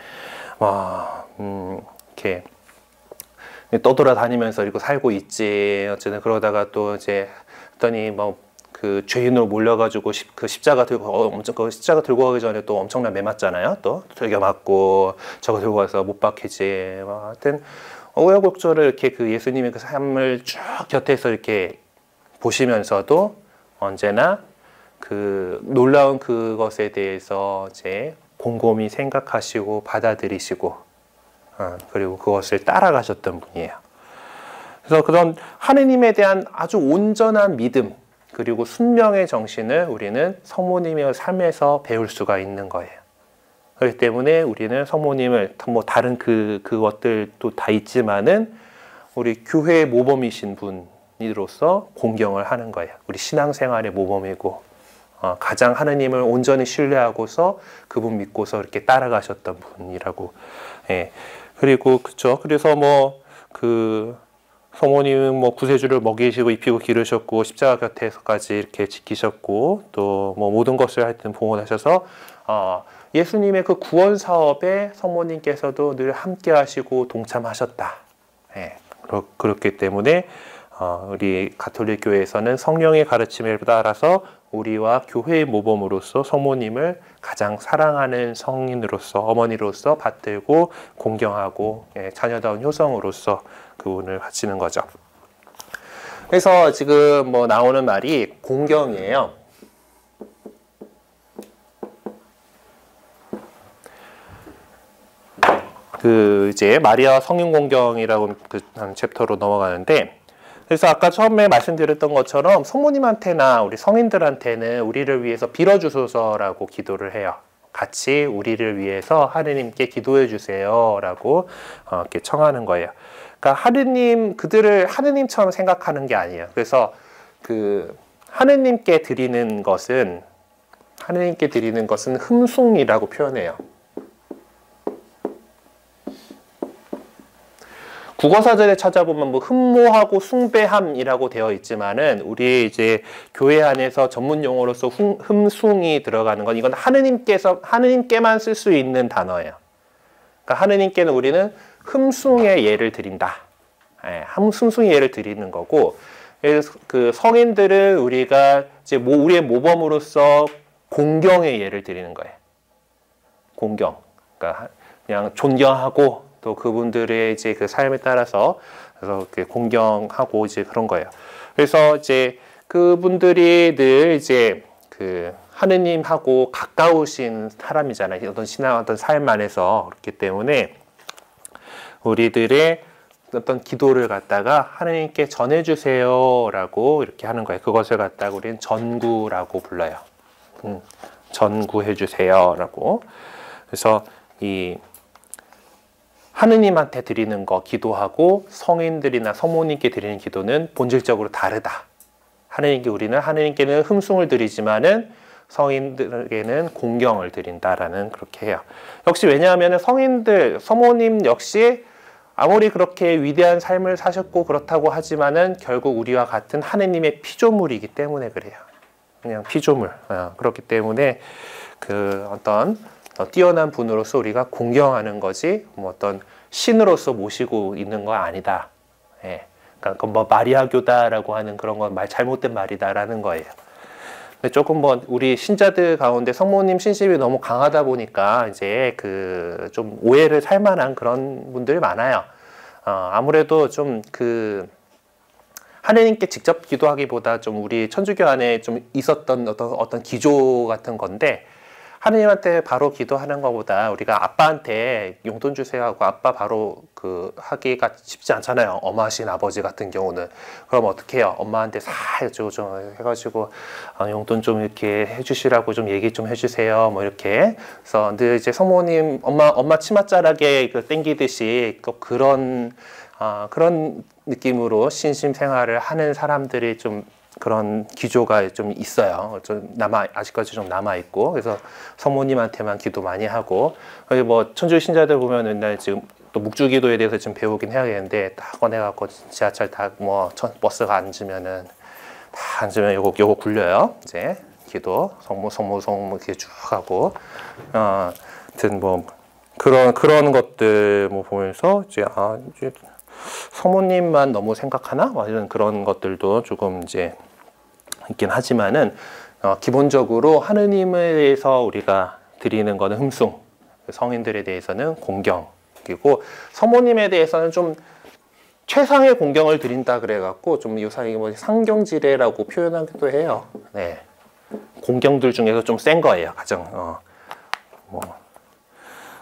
떠돌아다니면서 이렇게 살고 있지. 어쨌든 그러다가 또 이제 했더니 그 죄인으로 몰려가지고 십자가 들고 십자가 들고 가기 전에 또 엄청난 매 맞잖아요. 또 들겨 맞고 저거 들고 가서 못 박히지. 하여튼 우여곡절을 이렇게 그 예수님의 그 삶을 쭉 곁에서 이렇게 보시면서도 언제나 그 놀라운 그것에 대해서 이제 곰곰이 생각하시고 받아들이시고 그리고 그것을 따라가셨던 분이에요. 그래서 그런 하느님에 대한 아주 온전한 믿음 그리고 순명의 정신을 우리는 성모님의 삶에서 배울 수가 있는 거예요. 그렇기 때문에 우리는 성모님을 다른 그것들도 다 있지만은 우리 교회의 모범이신 분으로서 공경을 하는 거예요. 우리 신앙생활의 모범이고 가장 하느님을 온전히 신뢰하고서 그분 믿고서 이렇게 따라가셨던 분이라고. 예. 그리고 그쵸. 그래서 성모님은 구세주를 먹이시고 입히고 기르셨고 십자가 곁에서까지 이렇게 지키셨고 또 모든 것을 하여튼 봉헌하셔서 예수님의 그 구원 사업에 성모님께서도 늘 함께 하시고 동참하셨다. 예. 그렇기 때문에 우리 가톨릭 교회에서는 성령의 가르침에 따라서 우리와 교회의 모범으로서 성모님을 가장 사랑하는 성인으로서 어머니로서 받들고 공경하고 자녀다운 효성으로서 그분을 바치는 거죠. 그래서 지금 뭐 나오는 말이 공경이에요. 이제 마리아 성인 공경이라고 하는 챕터로 넘어가는데, 그래서 아까 처음에 말씀드렸던 것처럼 성모님한테나 우리 성인들한테는 우리를 위해서 빌어주소서라고 기도를 해요. 같이 우리를 위해서 하느님께 기도해 주세요라고 이렇게 청하는 거예요. 그러니까 그들을 하느님처럼 생각하는 게 아니에요. 그래서 하느님께 드리는 것은 흠숭이라고 표현해요. 국어사전에 찾아보면 뭐 흠모하고 숭배함이라고 되어 있지만은 우리 이제 교회 안에서 전문 용어로서 흠숭이 들어가는 건 이건 하느님께만 쓸 수 있는 단어예요. 그러니까 하느님께는 우리는 흠숭의 예를 드린다. 흠숭의 예를 드리는 거고, 그 성인들은 우리가 이제 우리의 모범으로서 공경의 예를 드리는 거예요. 공경. 그러니까 그냥 존경하고 또 그분들의 이제 그 삶에 따라서 그래서 공경하고 이제 그런 거예요. 그래서 이제 그분들이 늘 이제 그 하느님하고 가까우신 사람이잖아요. 어떤 신앙, 어떤 삶 안에서. 그렇기 때문에 우리들의 어떤 기도를 갖다가 하느님께 전해주세요라고 이렇게 하는 거예요. 그것을 갖다가 우리는 전구라고 불러요. 전구해주세요라고. 그래서 이 하느님한테 드리는 거, 기도하고 성인들이나 성모님께 드리는 기도는 본질적으로 다르다. 우리는 하느님께는 흠숭을 드리지만은 성인들에게는 공경을 드린다라는 그렇게 해요. 역시 왜냐하면 성모님 역시 아무리 그렇게 위대한 삶을 사셨고 그렇다고 하지만은 결국 우리와 같은 하느님의 피조물이기 때문에 그래요. 그냥 피조물. 그렇기 때문에 어떤 뛰어난 분으로서 우리가 공경하는 거지 뭐 어떤 신으로서 모시고 있는 거 아니다. 그러니까 뭐 마리아교다라고 하는 그런 건 잘못된 말이다라는 거예요. 근데 조금 뭐 우리 신자들 가운데 성모님 신심이 너무 강하다 보니까 이제 좀 오해를 살 만한 그런 분들이 많아요. 아무래도 좀 하느님께 직접 기도하기보다 좀 우리 천주교 안에 좀 있었던 어떤 기조 같은 건데, 하느님한테 바로 기도하는 것보다 우리가 아빠한테 용돈 주세요 하고 아빠 바로 하기가 쉽지 않잖아요. 엄하신 아버지 같은 경우는. 그럼 어떻게 해요? 엄마한테 살짝 좀 해가지고 용돈 좀 이렇게 해주시라고 좀 얘기 좀 해주세요. 뭐 이렇게. 그래서 늘 이제 성모님 엄마 치맛자락에 땡기듯이 그런 느낌으로 신심 생활을 하는 사람들이 좀 그런 기조가 좀 있어요. 아직까지 좀 남아있고. 그래서 성모님한테만 기도 많이 하고. 뭐, 천주 신자들 보면 옛날 지금 또 묵주기도에 대해서 좀 배우긴 해야겠는데, 다 꺼내갖고 지하철 버스가 앉으면 요거 굴려요. 이제 기도, 성모 이렇게 쭉 하고. 하여튼 뭐, 그런 것들 뭐 보면서 이제, 이제 성모님만 너무 생각하나? 이런 그런 것들도 조금 이제 있긴 하지만은 기본적으로 하느님에 대해서 우리가 드리는 거는 흠숭, 성인들에 대해서는 공경, 그리고 성모님에 대해서는 좀 최상의 공경을 드린다 그래갖고 좀 요새 뭐 상경지례라고 표현하기도 해요. 네, 공경들 중에서 좀 센 거예요, 가장. 뭐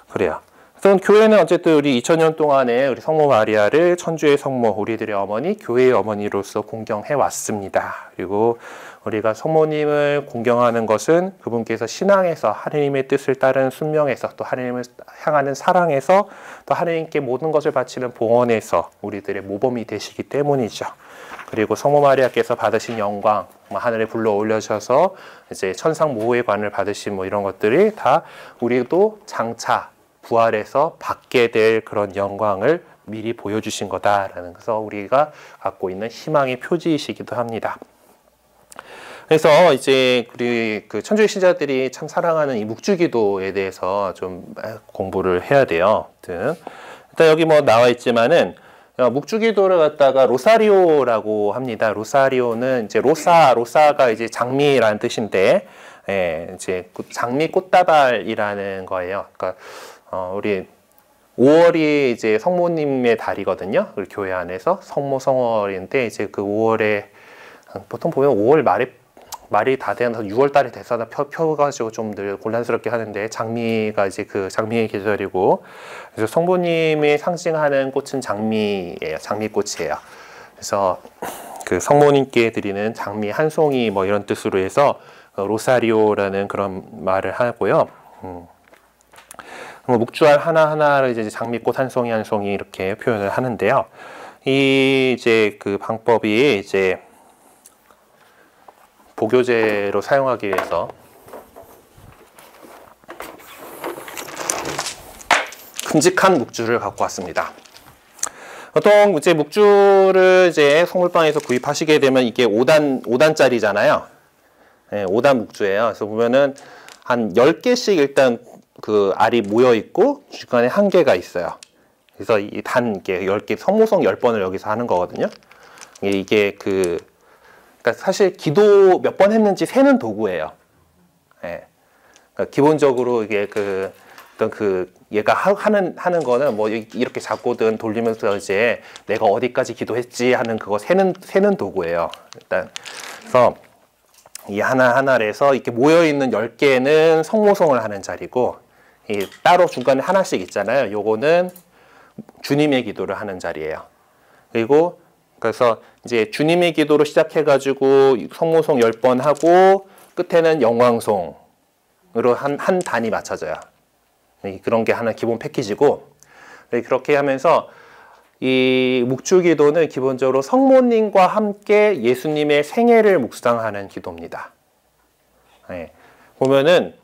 그래요. 그래서 교회는 어쨌든 우리 2000년 동안에 우리 성모 마리아를 천주의 성모, 우리들의 어머니, 교회의 어머니로서 공경해 왔습니다. 그리고 우리가 성모님을 공경하는 것은 그분께서 신앙에서 하느님의 뜻을 따르는 순명에서 또 하느님을 향하는 사랑에서 또 하느님께 모든 것을 바치는 봉헌에서 우리들의 모범이 되시기 때문이죠. 그리고 성모 마리아께서 받으신 영광, 하늘에 불러 올려셔서 이제 천상 모호의 관을 받으신 뭐 이런 것들이 다 우리도 장차 부활해서 받게 될 그런 영광을 미리 보여주신 거다라는, 그래서 우리가 갖고 있는 희망의 표지이시기도 합니다. 그래서 이제 우리 천주교 신자들이 참 사랑하는 이 묵주기도에 대해서 좀 공부를 해야 돼요. 일단 여기 뭐 나와 있지만은 묵주기도를 갖다가 로사리오라고 합니다. 로사리오는 이제 로사가 이제 장미라는 뜻인데, 예, 이제 장미 꽃다발이라는 거예요. 그러니까 우리 5월이 이제 성모님의 달이거든요. 우리 교회 안에서 성모성월인데 이제 그 5월에 보통 보면 5월 말이 다 돼서 6월 달이 돼서 펴가지고 좀 늘 곤란스럽게 하는데 장미가 이제 그 장미의 계절이고 그래서 성모님이 상징하는 꽃은 장미예요. 장미꽃이에요. 그래서 그 성모님께 드리는 장미 한 송이 뭐 이런 뜻으로 해서 로사리오라는 그런 말을 하고요. 묵주알 하나하나를 이제 장미꽃 한 송이 한 송이 이렇게 표현을 하는데요. 이 이제 그 방법이 이제 보교제로 사용하기 위해서 큼직한 묵주를 갖고 왔습니다. 보통 이제 묵주를 이제 성물방에서 구입하시게 되면 이게 5단짜리잖아요. 네, 5단 묵주예요. 그래서 보면은 한 10개씩 일단 그 알이 모여 있고 중간에 한 개가 있어요. 그래서 이 단계 10개 성모성 10번을 여기서 하는 거거든요. 이게 그러니까 사실 기도 몇 번 했는지 세는 도구예요. 예. 그러니까 기본적으로 이게 얘가 하는 거는 뭐 이렇게 잡고든 돌리면서 이제 내가 어디까지 기도했지 하는 그거 세는 도구예요. 일단 그래서 이 하나하나에서 이렇게 모여 있는 10개는 성모성을 하는 자리고 이 따로 중간에 하나씩 있잖아요. 요거는 주님의 기도를 하는 자리예요. 그리고 그래서 이제 주님의 기도로 시작해가지고 성모송 10번 하고 끝에는 영광송으로 한 단이 맞춰져요. 그런 게 하나 기본 패키지고 그렇게 하면서 이 묵주기도는 기본적으로 성모님과 함께 예수님의 생애를 묵상하는 기도입니다. 네. 보면은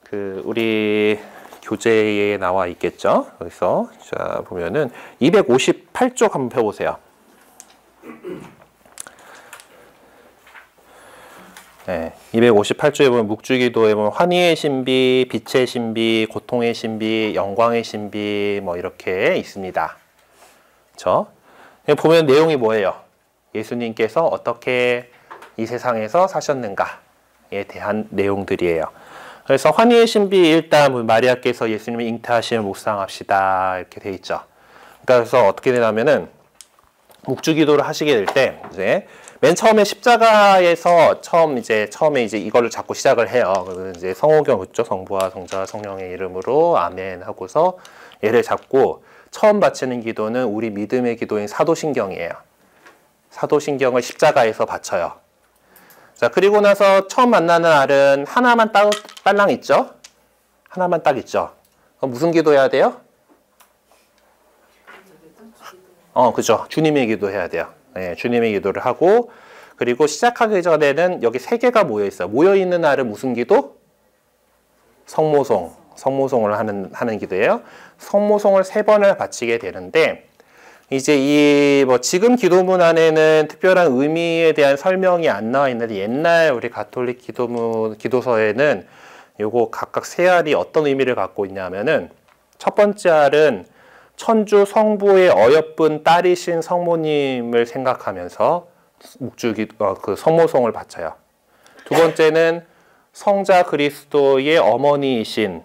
그 우리 교재에 나와 있겠죠. 그래서 자 보면은 258쪽 한번 펴보세요. 네, 258조에 보면 묵주기도에 보면 환희의 신비, 빛의 신비, 고통의 신비, 영광의 신비 뭐 이렇게 있습니다. 그렇죠? 보면 내용이 뭐예요? 예수님께서 어떻게 이 세상에서 사셨는가에 대한 내용들이에요. 그래서 환희의 신비 일단 마리아께서 예수님을 잉태하심을 묵상합시다 이렇게 돼 있죠. 그래서 어떻게 되냐면은 묵주기도를 하시게 될 때 이제 맨 처음에 십자가에서 처음에 이제 이거를 잡고 시작을 해요. 이제 성호경 그죠? 성부와 성자와 성령의 이름으로 아멘 하고서 얘를 잡고 처음 바치는 기도는 우리 믿음의 기도인 사도신경이에요. 사도신경을 십자가에서 바쳐요. 자 그리고 나서 처음 만나는 알은 하나만 딸랑 있죠? 하나만 딱 있죠. 그럼 무슨 기도해야 돼요? 그죠. 주님의 기도 해야 돼요. 네, 주님의 기도를 하고, 그리고 시작하기 전에는 여기 3개가 모여 있어요. 모여 있는 알은 무슨 기도? 성모송을 하는 기도예요. 성모송을 3번을 바치게 되는데, 이제 지금 기도문 안에는 특별한 의미에 대한 설명이 안 나와 있는데, 옛날 우리 가톨릭 기도서에는 요거 각각 3알이 어떤 의미를 갖고 있냐면은, 첫 번째 알은 천주 성부의 어여쁜 딸이신 성모님을 생각하면서 그 성모송을 바쳐요. 두 번째는 성자 그리스도의 어머니이신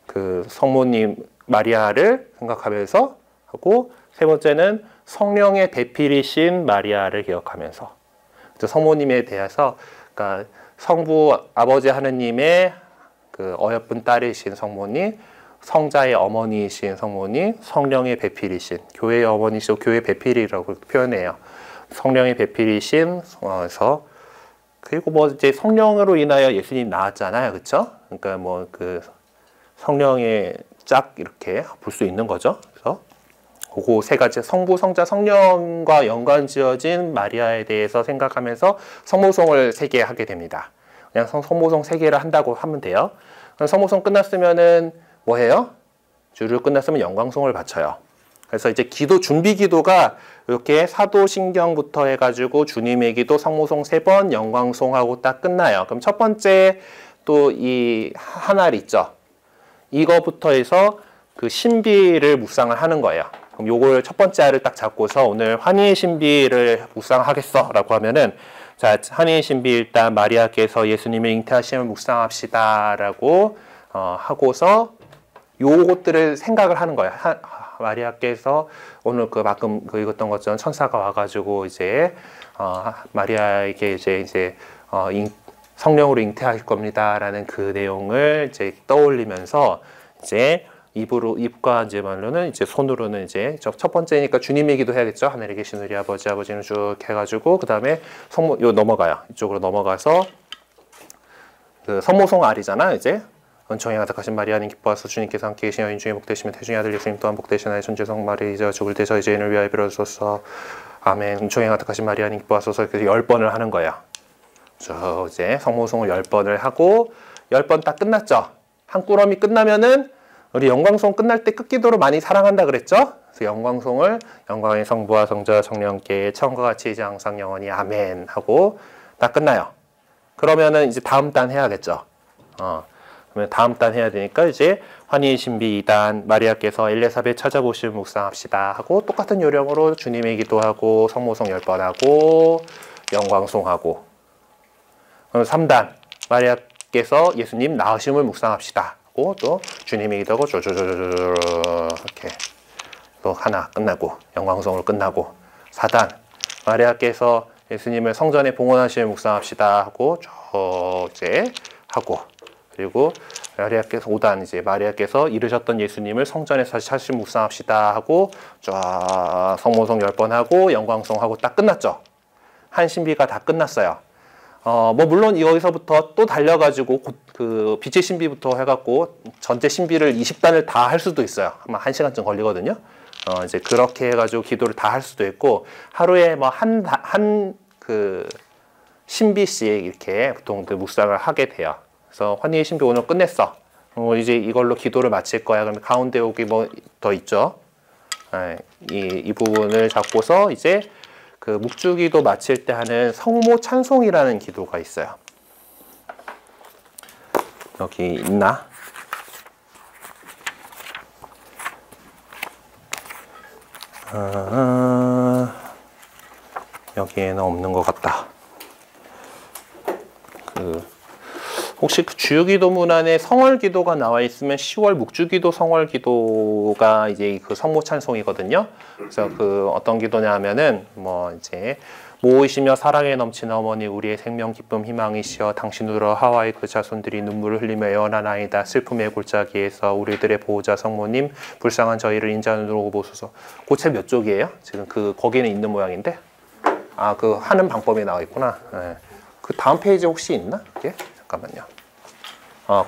그 성모님 마리아를 생각하면서 하고, 세 번째는 성령의 배필이신 마리아를 기억하면서 성모님에 대해서 그러니까 성부 아버지 하느님의 그 어여쁜 딸이신 성모님, 성자의 어머니이신 성모님, 성령의 배필이신 교회의 어머니시고 교회 배필이라고 표현해요. 성령의 배필이신 그리고 뭐 이제 성령으로 인하여 예수님 나왔잖아요, 그렇죠? 그러니까 뭐 그 성령의 짝 이렇게 볼 수 있는 거죠. 그래서 그거 3가지 성부, 성자, 성령과 연관지어진 마리아에 대해서 생각하면서 성모송을 3개 하게 됩니다. 그냥 성모송 3개를 한다고 하면 돼요. 성모송 끝났으면은 뭐 해요? 주를 끝났으면 영광송을 바쳐요. 그래서 이제 준비 기도가 이렇게 사도신경부터 해가지고 주님의 기도, 성모송 3번, 영광송하고 딱 끝나요. 그럼 첫 번째 또 이 하나 있죠. 이거부터 해서 그 신비를 묵상을 하는 거예요. 그럼 요걸 첫 번째 알을 딱 잡고서 오늘 환희의 신비를 묵상하겠어라고 하면은 자, 환희의 신비 일단 마리아께서 예수님의 잉태하심을 묵상합시다라고 하고서 요것들을 생각을 하는 거야. 마리아께서 오늘 그 방금 그 읽었던 것처럼 천사가 와가지고 이제 마리아에게 이제 성령으로 잉태할 겁니다라는 그 내용을 이제 떠올리면서 이제 입과 이제 말로는 이제 손으로는 이제 첫 번째니까 주님의 기도 해야겠죠. 하늘에 계신 우리 아버지, 아버지는 쭉 해가지고 그 다음에 요 넘어가요. 이쪽으로 넘어가서 그 성모송 알이잖아. 이제 은총이 가득하신 마리아님 기뻐하소 주님께서 함께 계신 여인 중에 복되시며 태중의 아들 예수님 또한 복되시나이다. 존재성 마리아 죽을 때 저희 죄인을 위하여 빌어주소서. 아멘. 은총이 가득하신 마리아님 기뻐하소서. 그래서 10번을 하는 거예요. 저 이제 성모송을 10번을 하고 10번 딱 끝났죠. 한 꾸러미 끝나면은 우리 영광송 끝날 때 끝기도로 많이 사랑한다 그랬죠? 그래서 영광송을 영광의 성부와 성자와 성령께 처음과 같이 이제 항상 영원히 아멘 하고 딱 끝나요. 그러면은 이제 다음 단 해야겠죠. 그러면 다음 단 해야 되니까 이제 환희의 신비 2단 마리아께서 엘리사벳 찾아보시면 묵상합시다 하고 똑같은 요령으로 주님의 기도하고 성모송 10번 하고 영광송 하고 그럼 3단 마리아께서 예수님 낳으심을 묵상합시다. 또 주님의 기도하고 이렇게 또 하나 끝나고 영광송으로 끝나고 4단 마리아께서 예수님을 성전에 봉헌하심을 묵상합시다 하고 이제 하고 그리고 마리아께서 5단 이제 마리아께서 이르셨던 예수님을 성전에서 다시 찾으시면 묵상합시다 하고 쫙 성모송 10번 하고 영광송 하고 딱 끝났죠. 한 신비가 다 끝났어요. 뭐 물론 여기서부터 또 달려가지고 그 빛의 신비부터 해갖고 전체 신비를 20단을 다 할 수도 있어요. 아마 1시간쯤 걸리거든요. 이제 그렇게 해가지고 기도를 다 할 수도 있고 하루에 뭐 그 신비씩 이렇게 보통 묵상을 하게 돼요. 그래서 환희의 신비 오늘 끝냈어. 이제 이걸로 기도를 마칠 거야. 그러면 가운데 여기 뭐 더 있죠. 이 부분을 잡고서 이제 그 묵주기도 마칠 때 하는 성모 찬송이라는 기도가 있어요. 여기 있나? 여기에는 없는 것 같다. 혹시 그 주요기도문 안에 성월기도가 나와 있으면 10월 묵주기도 성월기도가 이제 그 성모 찬송이거든요. 그래서 그 어떤 기도냐 하면은 뭐 이제 모이시며 사랑에 넘치는 어머니 우리의 생명 기쁨 희망이시여 당신으로 하와의 그 자손들이 눈물을 흘리며 애원하나이다. 슬픔의 골짜기에서 우리들의 보호자 성모님 불쌍한 저희를 인자눈으로 보소서. 고체 몇 쪽이에요? 지금 거기는 있는 모양인데 그 하는 방법이 나와 있구나. 네. 그 다음 페이지 혹시 있나? 이게? 잠깐만요.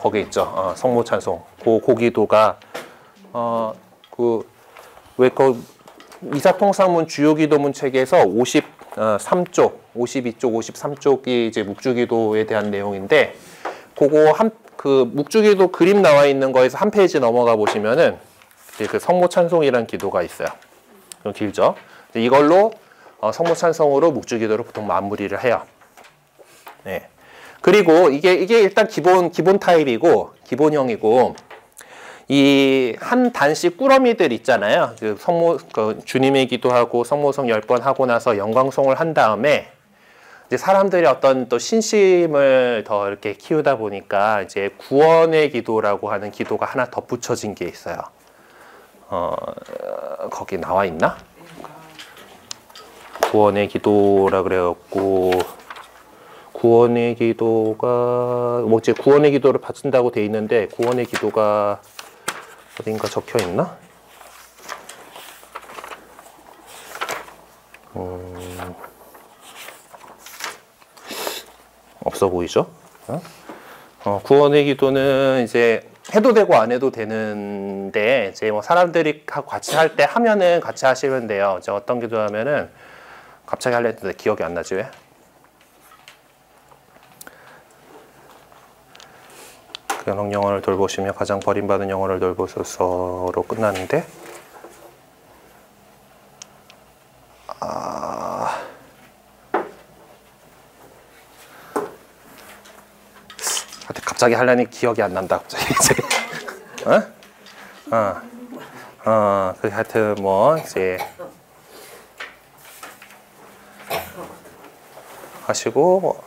거기 있죠. 성모 찬송. 그 기도가 이사통상문 주요기도문 책에서 53쪽, 52쪽, 53쪽이 이제 묵주기도에 대한 내용인데 그거 그 묵주기도 그림 나와 있는 거에서 한 페이지 넘어가 보시면은 이제 그 성모 찬송이라는 기도가 있어요. 좀 길죠. 이걸로 성모 찬송으로 묵주기도를 보통 마무리를 해요. 네. 그리고 이게 일단 기본 타입이고 기본형이고 이 한 단씩 꾸러미들 있잖아요. 그 주님의 기도하고 성모송 10번 하고 나서 영광송을 한 다음에 이제 사람들이 어떤 또 신심을 더 이렇게 키우다 보니까 이제 구원의 기도라고 하는 기도가 하나 덧붙여진 게 있어요. 거기 나와 있나? 구원의 기도라 그래갖고 구원의 기도가 뭐지? 구원의 기도를 받는다고 돼 있는데 구원의 기도가 어딘가 적혀 있나? 없어 보이죠? 구원의 기도는 이제 해도 되고 안 해도 되는데 이제 뭐 사람들이 같이 할 때 하면은 같이 하시면 돼요. 이제 어떤 기도하면은 갑자기 하려 했는데 기억이 안 나지 왜? 연옥 영혼을 돌보시며 가장 버림받은 영혼을 돌보소서로 끝나는데 갑자기 하려니 기억이 안 난다. 갑자기 이제 그 하여튼 뭐 이제 하시고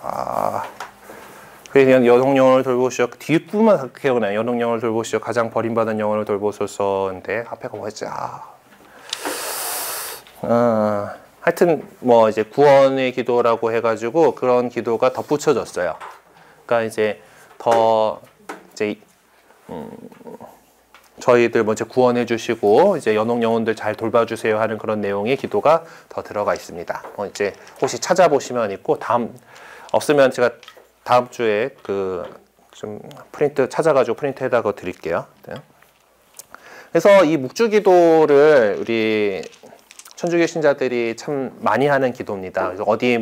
그냥 여성 영혼을 돌보시오. 뒷부분만 기억나요. 여성 영혼을 돌보시오. 가장 버림받은 영혼을 돌보소서인데 앞에가 뭐였지? 하여튼 뭐 이제 구원의 기도라고 해가지고 그런 기도가 덧붙여졌어요. 그러니까 이제 더 이제 저희들 먼저 구원해 주시고 이제 연옥 영혼들 잘 돌봐주세요 하는 그런 내용의 기도가 더 들어가 있습니다. 이제 혹시 찾아보시면 있고 없으면 제가 다음 주에 좀 프린트 찾아가지고 프린트해다가 드릴게요. 네. 그래서 이 묵주기도를 우리 천주교 신자들이 참 많이 하는 기도입니다. 그래서 어디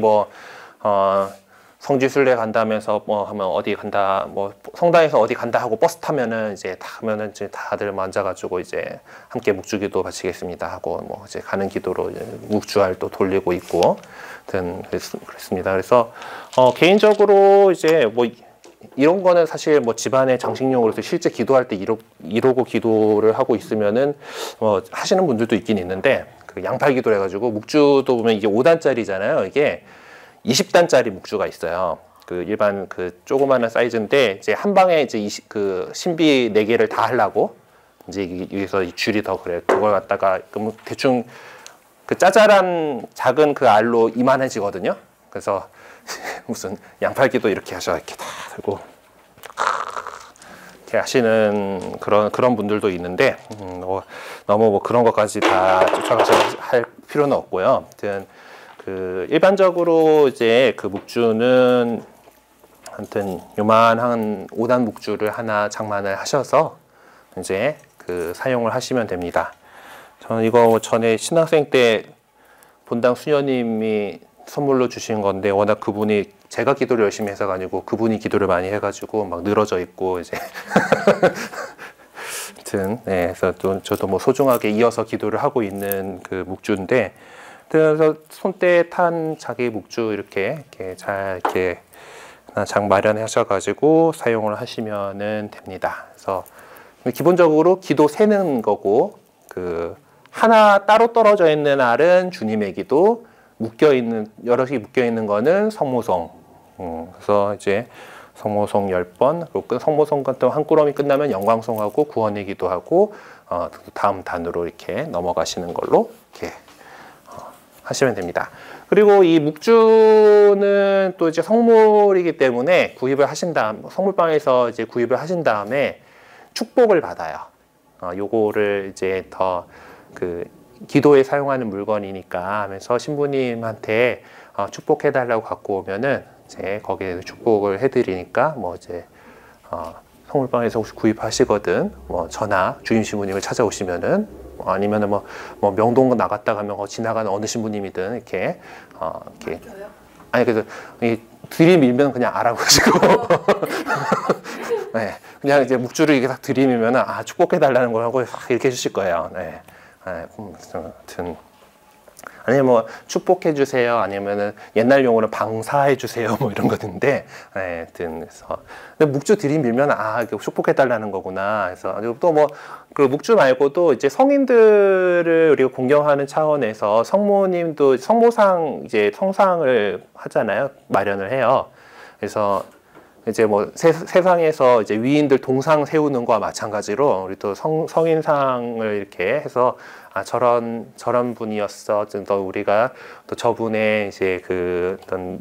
성지순례 간다면서 하면 어디 간다, 성당에서 어디 간다 하고 버스 타면은 이제 다들 앉아가지고 이제 함께 묵주기도 바치겠습니다 하고 이제 가는 기도로 이제 묵주할 또 돌리고 있고, 그렇습니다. 그래서 개인적으로 이제 이런 거는 사실 집안의 장식용으로서 실제 기도할 때 이러고 기도를 하고 있으면은 하시는 분들도 있긴 있는데, 그 양팔기도 해가지고 묵주도 보면 이게 5단짜리잖아요. 이게 20단짜리 묵주가 있어요. 그 일반 그 조그마한 사이즈인데 이제 한 방에 이제 그 신비 4개를 다 하려고 이제 여기서 이 줄이 더 그래요. 그걸 갖다가 대충 그 짜잘한 작은 그 알로 이만해지거든요. 그래서 무슨 양팔기도 이렇게 이렇게 다 들고 이렇게 하시는 그런 분들도 있는데 너무 그런 것까지 다 쫓아가서 할 필요는 없고요. 아무튼 일반적으로 이제 그 묵주는 아무튼 요만한 5단 묵주를 하나 장만을 하셔서 이제 사용을 하시면 됩니다. 저는 이거 전에 신학생 때 본당 수녀님이 선물로 주신 건데, 워낙 그분이 제가 기도를 열심히 해서가 아니고 그분이 기도를 많이 해가지고 막 늘어져 있고 이제 아무튼 네, 그래서 저도 소중하게 이어서 기도를 하고 있는 그 묵주인데, 그래서 손때에 탄 자기 묵주 이렇게 잘 이렇게 장 마련하셔가지고 사용을 하시면은 됩니다. 그래서 기본적으로 기도 세는 거고, 하나 따로 떨어져 있는 알은 주님의 기도, 여럿이 묶여 있는 거는 성모송. 그래서 이제 성모송 10번, 그리고 성모송 같은 한 꾸러미 끝나면 영광송하고 구원의 기도하고 다음 단으로 이렇게 넘어가시는 걸로 이렇게 하시면 됩니다. 그리고 이 묵주는 또 이제 성물이기 때문에 성물방에서 이제 구입을 하신 다음에 축복을 받아요. 요거를 이제 더 기도에 사용하는 물건이니까 하면서 신부님한테 축복해달라고 갖고 오면은 이제 거기에 축복을 해드리니까 이제 성물방에서 혹시 구입하시거든 저나 주임 신부님을 찾아오시면은 아니면은 명동 나갔다 가면 지나가는 어느 신부님이든 이렇게 아니 그래서 들이밀면 그냥 알아보시고 네, 그냥 이제 묵주를 이렇게 딱 들이밀면은 축복해달라는 걸 하고 이렇게 해주실 거예요. 네. 아무튼 아니면 축복해 주세요, 아니면은 옛날 용어로 방사해 주세요, 이런 거던데, 하여튼 그래서 근데 묵주 들이밀면 이렇게 축복해 달라는 거구나. 그래서 또 그 묵주 말고도 이제 성인들을 우리가 공경하는 차원에서 성모님도 성모상 이제 성상을 하잖아요, 마련을 해요. 그래서 이제 세상에서 이제 위인들 동상 세우는 거와 마찬가지로 우리 또 성인상을 이렇게 해서 저런 분이었어. 또 우리가 또 저분의 이제 어떤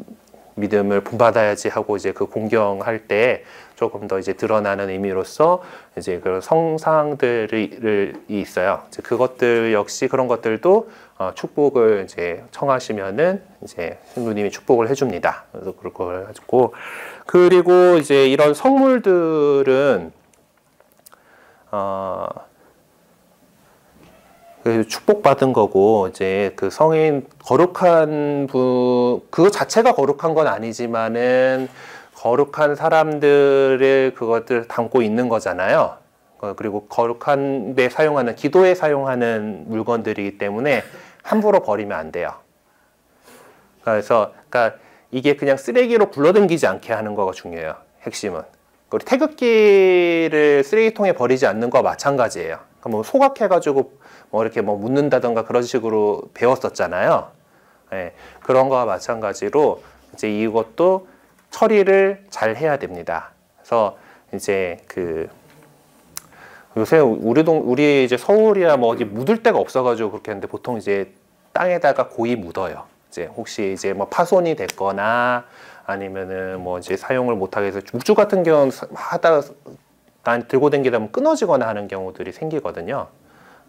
믿음을 본받아야지 하고 이제 공경할 때 조금 더 이제 드러나는 의미로서 이제 성상들이 있어요. 이제 그것들 역시 그런 것들도 축복을 이제 청하시면은 이제 신부님이 축복을 해줍니다. 그래서 그걸 가지고 그리고 이제 이런 성물들은 축복받은 거고, 이제 성인 거룩한 그거 자체가 거룩한 건 아니지만은 거룩한 사람들의 그것들 담고 있는 거잖아요. 그리고 거룩한 데 사용하는, 기도에 사용하는 물건들이기 때문에 함부로 버리면 안 돼요. 그러니까 이게 그냥 쓰레기로 굴러다니지 않게 하는 거가 중요해요. 핵심은. 그리고 태극기를 쓰레기통에 버리지 않는 거와 마찬가지예요. 그러니까 뭐 소각해가지고 뭐 이렇게 뭐 묻는다던가 그런 식으로 배웠었잖아요. 예, 그런 거와 마찬가지로 이제 이것도 처리를 잘 해야 됩니다. 그래서 이제 그 요새 우리 이제 서울이야 뭐 어디 묻을 데가 없어가지고 그렇게 하는데 보통 이제 땅에다가 고이 묻어요. 이제 혹시 이제 뭐 파손이 됐거나 아니면은 뭐 이제 사용을 못하게 해서 묵주 같은 경우는 하다가 난 들고 다니다 보면 끊어지거나 하는 경우들이 생기거든요.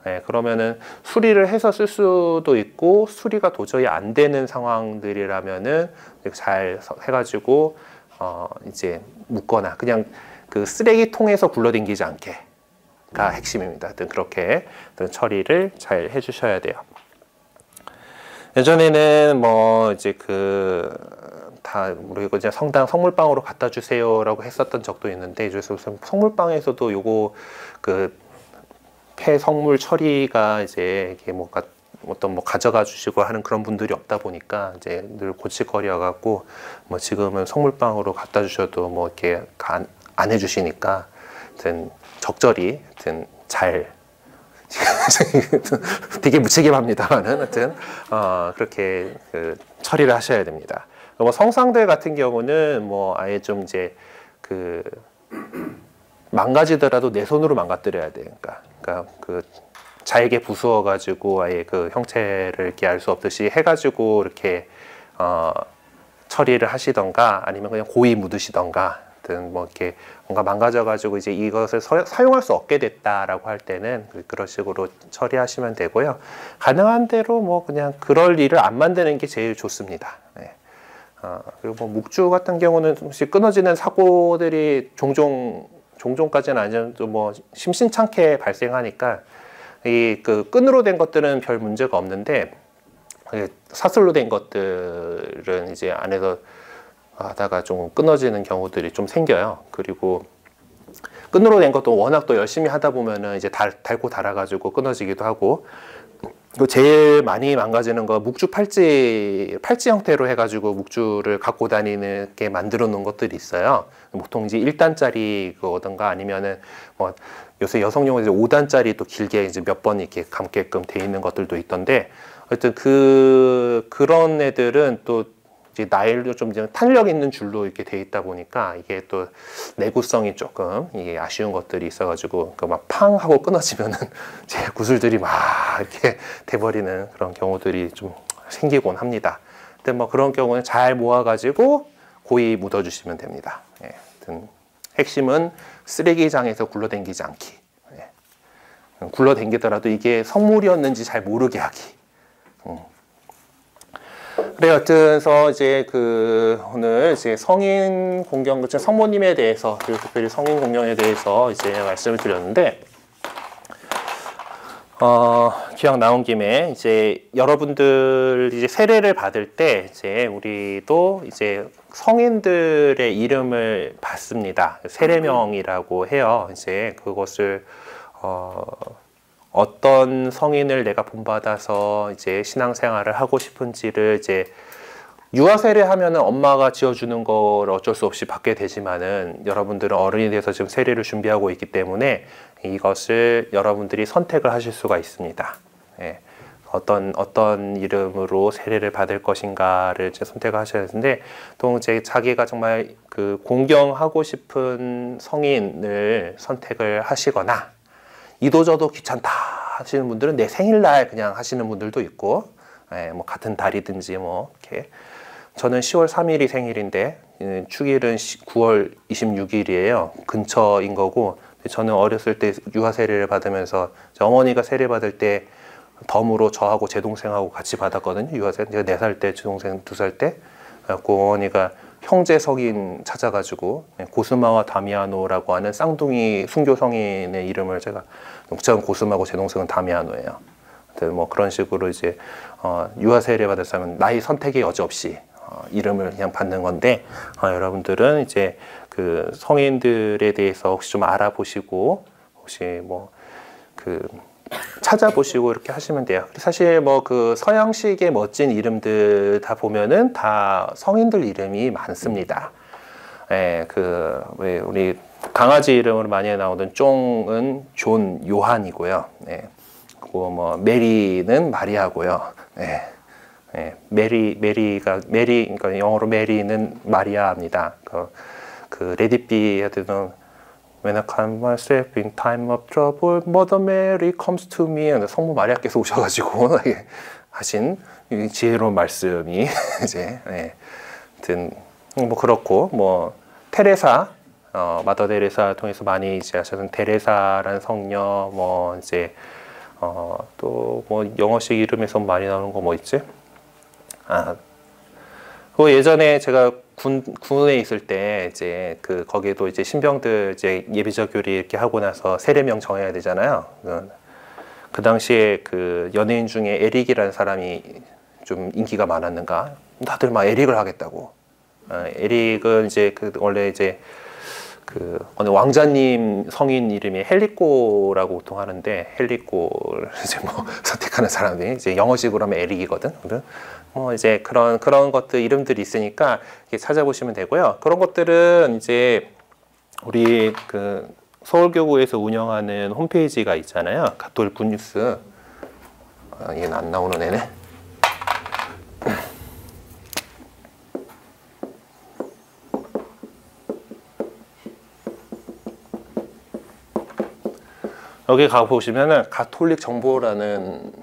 네, 그러면은 수리를 해서 쓸 수도 있고 수리가 도저히 안 되는 상황들이라면은 잘 해가지고 이제 묻거나 그냥 그 쓰레기통에서 굴러다니지 않게가 핵심입니다. 하여튼 그렇게 처리를 잘 해주셔야 돼요. 예전에는 뭐 이제 다 우리 이제 성당 성물방으로 갖다 주세요라고 했었던 적도 있는데 이제 성물방에서도 요거 폐성물 처리가 이제 이게 뭐가 어떤 뭐 가져가 주시고 하는 그런 분들이 없다 보니까 이제 늘 고칠거리여 갖고 뭐 지금은 성물방으로 갖다 주셔도 뭐 이렇게 안 해주시니까 하여튼 적절히 하여튼 잘 되게 무책임합니다만은 하여튼 그렇게 처리를 하셔야 됩니다. 뭐 성상들 같은 경우는 뭐 아예 좀 이제 망가지더라도 내 손으로 망가뜨려야 돼요. 그러니까 잘게 부수어 가지고 아예 그 형체를 이렇게 알 수 없듯이 해가지고 이렇게 처리를 하시던가 아니면 그냥 고이 묻으시던가 하여튼 뭐 이렇게 뭔가 망가져 가지고 이제 이것을 사용할 수 없게 됐다라고 할 때는 그런 식으로 처리하시면 되고요. 가능한 대로 뭐 그냥 그럴 일을 안 만드는 게 제일 좋습니다. 네. 그리고 뭐 묵주 같은 경우는 조금씩 끊어지는 사고들이 종종까지는 아니어도 뭐 심심찮게 발생하니까 이 끈으로 된 것들은 별 문제가 없는데 사슬로 된 것들은 이제 안에서 하다가 좀 끊어지는 경우들이 좀 생겨요. 그리고 끈으로 된 것도 워낙 또 열심히 하다 보면은 이제 닳고 닳아가지고 끊어지기도 하고, 또 제일 많이 망가지는 거 묵주 팔찌 형태로 해가지고 묵주를 갖고 다니는 게 만들어 놓은 것들이 있어요. 보통 이제 1단짜리 그거든가 아니면은 뭐 요새 여성용은 이제 5단짜리 또 길게 이제 몇 번 이렇게 감게끔 돼 있는 것들도 있던데, 하여튼 그런 애들은 또 이제 나일로 좀 탄력 있는 줄로 이렇게 돼 있다 보니까 이게 또 내구성이 조금 이게 아쉬운 것들이 있어가지고 막 팡 하고 끊어지면은 제 구슬들이 막 이렇게 돼버리는 그런 경우들이 좀 생기곤 합니다. 근데 뭐 그런 경우는 잘 모아가지고 고이 묻어주시면 됩니다. 예, 하여튼 핵심은 쓰레기장에서 굴러댕기지 않기. 예, 굴러댕기더라도 이게 성물이었는지 잘 모르게 하기. 그래, 여튼서 이제 오늘 이제 성인 공경, 성모님에 대해서, 그리고 특별히 성인 공경에 대해서 이제 말씀을 드렸는데, 기왕 나온 김에 이제 여러분들 이제 세례를 받을 때 이제 우리도 이제 성인들의 이름을 받습니다. 세례명이라고 해요. 이제 그것을 어떤 성인을 내가 본받아서 이제 신앙생활을 하고 싶은지를 이제 유아 세례하면은 엄마가 지어주는 걸 어쩔 수 없이 받게 되지만은 여러분들은 어른이 돼서 지금 세례를 준비하고 있기 때문에 이것을 여러분들이 선택을 하실 수가 있습니다. 예. 어떤 이름으로 세례를 받을 것인가를 이제 선택을 하셔야 되는데, 또 이제 자기가 정말 공경하고 싶은 성인을 선택을 하시거나, 이도저도 귀찮다 하시는 분들은 내 생일날 그냥 하시는 분들도 있고, 예, 뭐 같은 달이든지 뭐 이렇게. 저는 10월 3일이 생일인데 축일은 9월 26일이에요. 근처인 거고, 저는 어렸을 때 유아 세례를 받으면서 어머니가 세례 받을 때 덤으로 저하고 제 동생하고 같이 받았거든요. 유아 세례. 제가 4살 때, 제 동생 2살 때. 그래갖고 어머니가 형제 성인 찾아가지고 고스마와 다미아노라고 하는 쌍둥이 순교 성인의 이름을 제가 고스마고 제 동생은 다미아노예요. 뭐 그런 식으로 이제 유아 세례 받을 사람은 나이 선택의 여지 없이 이름을 그냥 받는 건데, 여러분들은 이제 성인들에 대해서 혹시 좀 알아보시고 혹시 뭐 찾아보시고 이렇게 하시면 돼요. 사실 뭐 서양식의 멋진 이름들 다 보면은 다 성인들 이름이 많습니다. 예, 왜 우리 강아지 이름으로 많이 나오는 쫑은 존 요한이고요. 네. 그리고 뭐 메리는 마리아고요. 네. 네. 그러니까 영어로 메리는 마리아입니다. 그 Let it be 하여튼 When I find myself in time of trouble, Mother Mary comes to me. 성모 마리아께서 오셔가지고 하신 지혜로운 말씀이 이제 네. 하여튼 뭐 그렇고 뭐 테레사 마더 테레사 통해서 많이 이제 하셨던 테레사라는 성녀 뭐 이제 또 뭐 영어식 이름에서 많이 나오는 거 뭐 있지? 그 예전에 제가 군에 있을 때 이제 거기에도 이제 신병들 이제 예비적 교리 이렇게 하고 나서 세례명 정해야 되잖아요. 그 당시에 그 연예인 중에 에릭이라는 사람이 좀 인기가 많았는가? 다들 막 에릭을 하겠다고. 에릭은 이제 원래 이제 어느 왕자님 성인 이름이 헬리꼬라고 보통 하는데 헬리꼬를 이제 뭐 선택하는 사람이 이제 영어식으로 하면 에릭이거든. 뭐 이제 그런 것들 이름들이 있으니까 이렇게 찾아보시면 되고요. 그런 것들은 이제 우리 서울교구에서 운영하는 홈페이지가 있잖아요. 가톨 굿뉴스. 얘는 안 나오는 애네. 여기 가보시면은 가톨릭 정보라는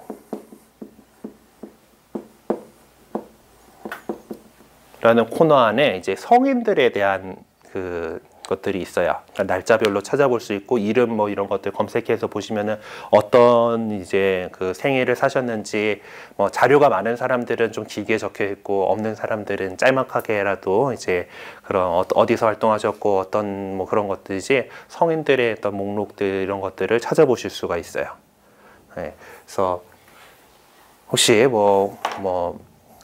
코너 안에 이제 성인들에 대한 것들이 있어요. 그러니까 날짜별로 찾아볼 수 있고 이름 뭐 이런 것들 검색해서 보시면은 어떤 이제 생일을 사셨는지 뭐 자료가 많은 사람들은 좀 길게 적혀 있고 없는 사람들은 짤막하게라도 이제 그런 어디서 활동하셨고 어떤 뭐 그런 것들이지 성인들의 어떤 목록들 이런 것들을 찾아보실 수가 있어요. 네. 그래서 혹시 뭐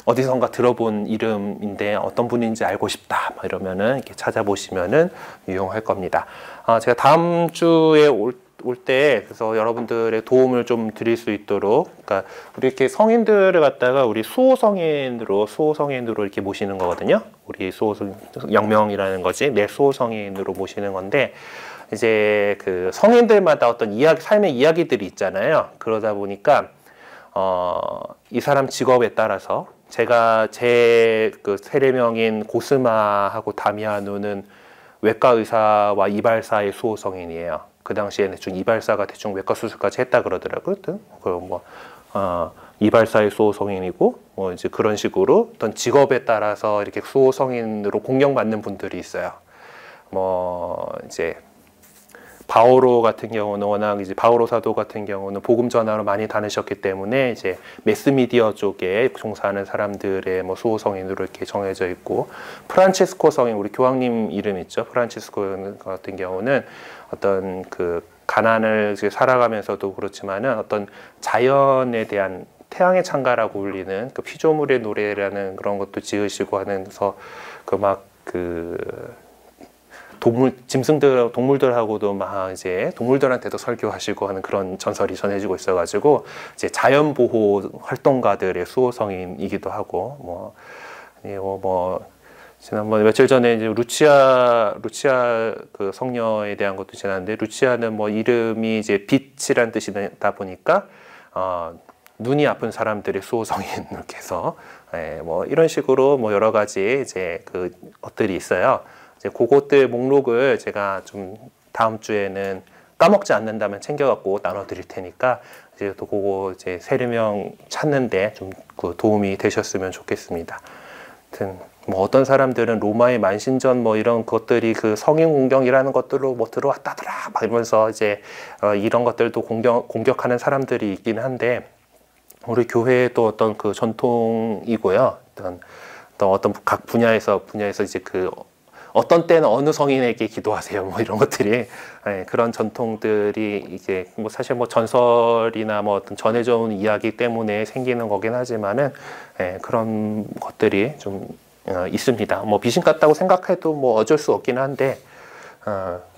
어디선가 들어본 이름인데 어떤 분인지 알고 싶다 이러면은 이렇게 찾아보시면은 유용할 겁니다. 제가 다음 주에 올 때 그래서 여러분들의 도움을 좀 드릴 수 있도록 그러니까 우리 이렇게 성인들을 갖다가 우리 수호성인으로 이렇게 모시는 거거든요. 우리 영명이라는 거지 내 수호성인으로 모시는 건데 이제 성인들마다 어떤 삶의 이야기들이 있잖아요. 그러다 보니까 이 사람 직업에 따라서 제가 제 세례명인 고스마하고 다미아누는 외과 의사와 이발사의 수호성인이에요. 그 당시에는 이발사가 대충 외과 수술까지 했다 그러더라고요. 그럼 뭐 이발사의 수호성인이고 뭐 이제 그런 식으로 어떤 직업에 따라서 이렇게 수호성인으로 공격받는 분들이 있어요. 뭐 이제 바오로 같은 경우는 워낙 이제 바오로 사도 같은 경우는 복음 전하러 많이 다니셨기 때문에 이제 매스미디어 쪽에 종사하는 사람들의 뭐 수호성인으로 이렇게 정해져 있고 프란치스코 성인 우리 교황님 이름 있죠. 프란치스코 같은 경우는 어떤 가난을 살아가면서도 그렇지만은 어떤 자연에 대한 태양의 창가라고 불리는 피조물의 노래라는 그런 것도 지으시고 하면서 동물들하고도 막 이제 동물들한테도 설교하시고 하는 그런 전설이 전해지고 있어가지고 이제 자연보호 활동가들의 수호성인이기도 하고 지난번 며칠 전에 이제 루치아 성녀에 대한 것도 지났는데 루치아는 뭐 이름이 이제 빛이란 뜻이다 보니까 눈이 아픈 사람들의 수호성인 이렇게 해서 뭐 이런 식으로 뭐 여러 가지 이제 것들이 있어요. 이제 그것들 목록을 제가 좀 다음 주에는 까먹지 않는다면 챙겨갖고 나눠드릴 테니까 이제 또 그거 이제 세례명 찾는데 좀 도움이 되셨으면 좋겠습니다. 하여튼 뭐 어떤 사람들은 로마의 만신전 뭐 이런 것들이 성인 공경이라는 것들로 뭐 들어왔다더라 막 이러면서 이제 이런 것들도 공격하는 사람들이 있긴 한데 우리 교회의 또 어떤 전통이고요. 어떤 각 분야에서 이제 어떤 때는 어느 성인에게 기도하세요. 뭐 이런 것들이 그런 전통들이 이제 뭐 사실 뭐 전설이나 뭐 어떤 전해져 온 이야기 때문에 생기는 거긴 하지만은 그런 것들이 좀 있습니다. 뭐 미신 같다고 생각해도 뭐 어쩔 수 없긴 한데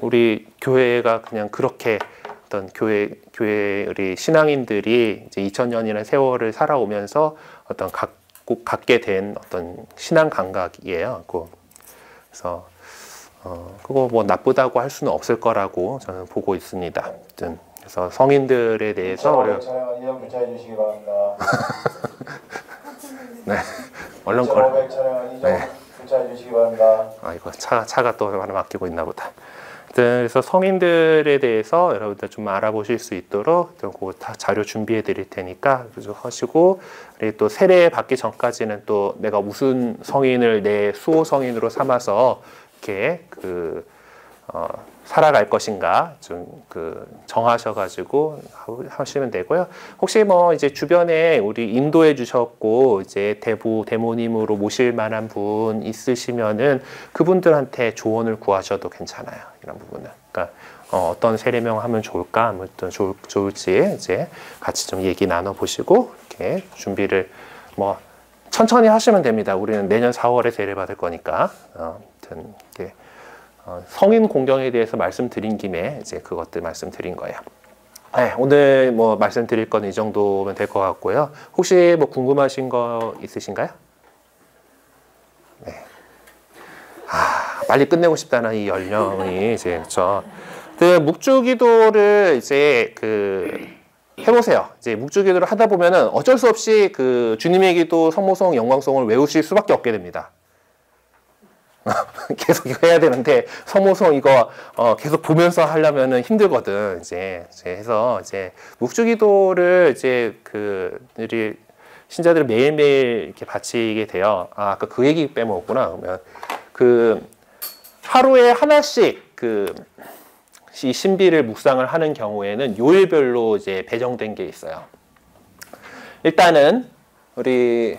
우리 교회가 그냥 그렇게 어떤 교회 우리 신앙인들이 이제 2000년이라는 세월을 살아오면서 어떤 꼭 갖게 된 어떤 신앙 감각이에요. 그래서 그거 뭐 나쁘다고 할 수는 없을 거라고 저는 보고 있습니다. 아무튼 그래서 성인들에 대해서 차량 이용 주차해 주시기 바랍니다. 네, 얼른 2,500 차량 이용 네. 주차해 주시기 바랍니다. 이거 차가 또 하나 맡기고 있나 보다. 그래서 성인들에 대해서 여러분들 좀 알아보실 수 있도록 그 자료 준비해 드릴 테니까 하시고, 그리고 또 세례 받기 전까지는 또 내가 무슨 성인을 내 수호 성인으로 삼아서 이렇게 살아갈 것인가 좀 정하셔가지고 하시면 되고요. 혹시 뭐 이제 주변에 우리 인도해 주셨고 이제 대모님으로 모실 만한 분 있으시면은 그분들한테 조언을 구하셔도 괜찮아요. 이런 부분은. 그러니까 어떤 세례명 하면 좋을까, 아무튼 좋을지 이제 같이 좀 얘기 나눠 보시고 이렇게 준비를 뭐 천천히 하시면 됩니다. 우리는 내년 4월에 세례 받을 거니까. 아무튼 이렇게. 성인 공경에 대해서 말씀드린 김에 이제 그것들 말씀드린 거예요. 네, 오늘 뭐 말씀드릴 건 이 정도면 될 것 같고요. 혹시 뭐 궁금하신 거 있으신가요? 네. 빨리 끝내고 싶다는 이 열령이 이제 묵주기도를 이제 해보세요. 이제 묵주기도를 하다 보면은 어쩔 수 없이 주님의 기도, 성모송, 영광송을 외우실 수밖에 없게 됩니다. 계속 이거 해야 되는데 성모송 이거 계속 보면서 하려면은 힘들거든. 이제 해서 이제 묵주기도를 이제 우리 신자들이 매일매일 이렇게 바치게 돼요. 아까 그 얘기 빼먹었구나. 그러면 하루에 하나씩 이 신비를 묵상을 하는 경우에는 요일별로 이제 배정된 게 있어요. 일단은 우리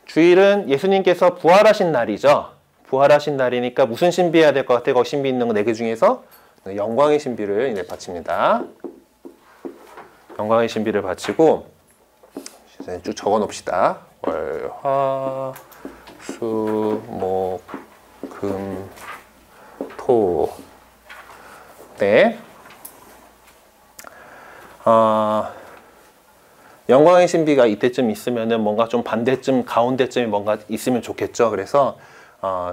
주일은 예수님께서 부활하신 날이죠. 부활하신 날이니까 무슨 신비 해야 될 것 같아요? 거기 신비 있는 거 4개 중에서 영광의 신비를 이제 바칩니다. 영광의 신비를 바치고 쭉 적어 놓읍시다. 월, 화, 수, 목, 금, 토. 네. 영광의 신비가 이때쯤 있으면은 뭔가 좀 반대쯤 가운데쯤이 뭔가 있으면 좋겠죠. 그래서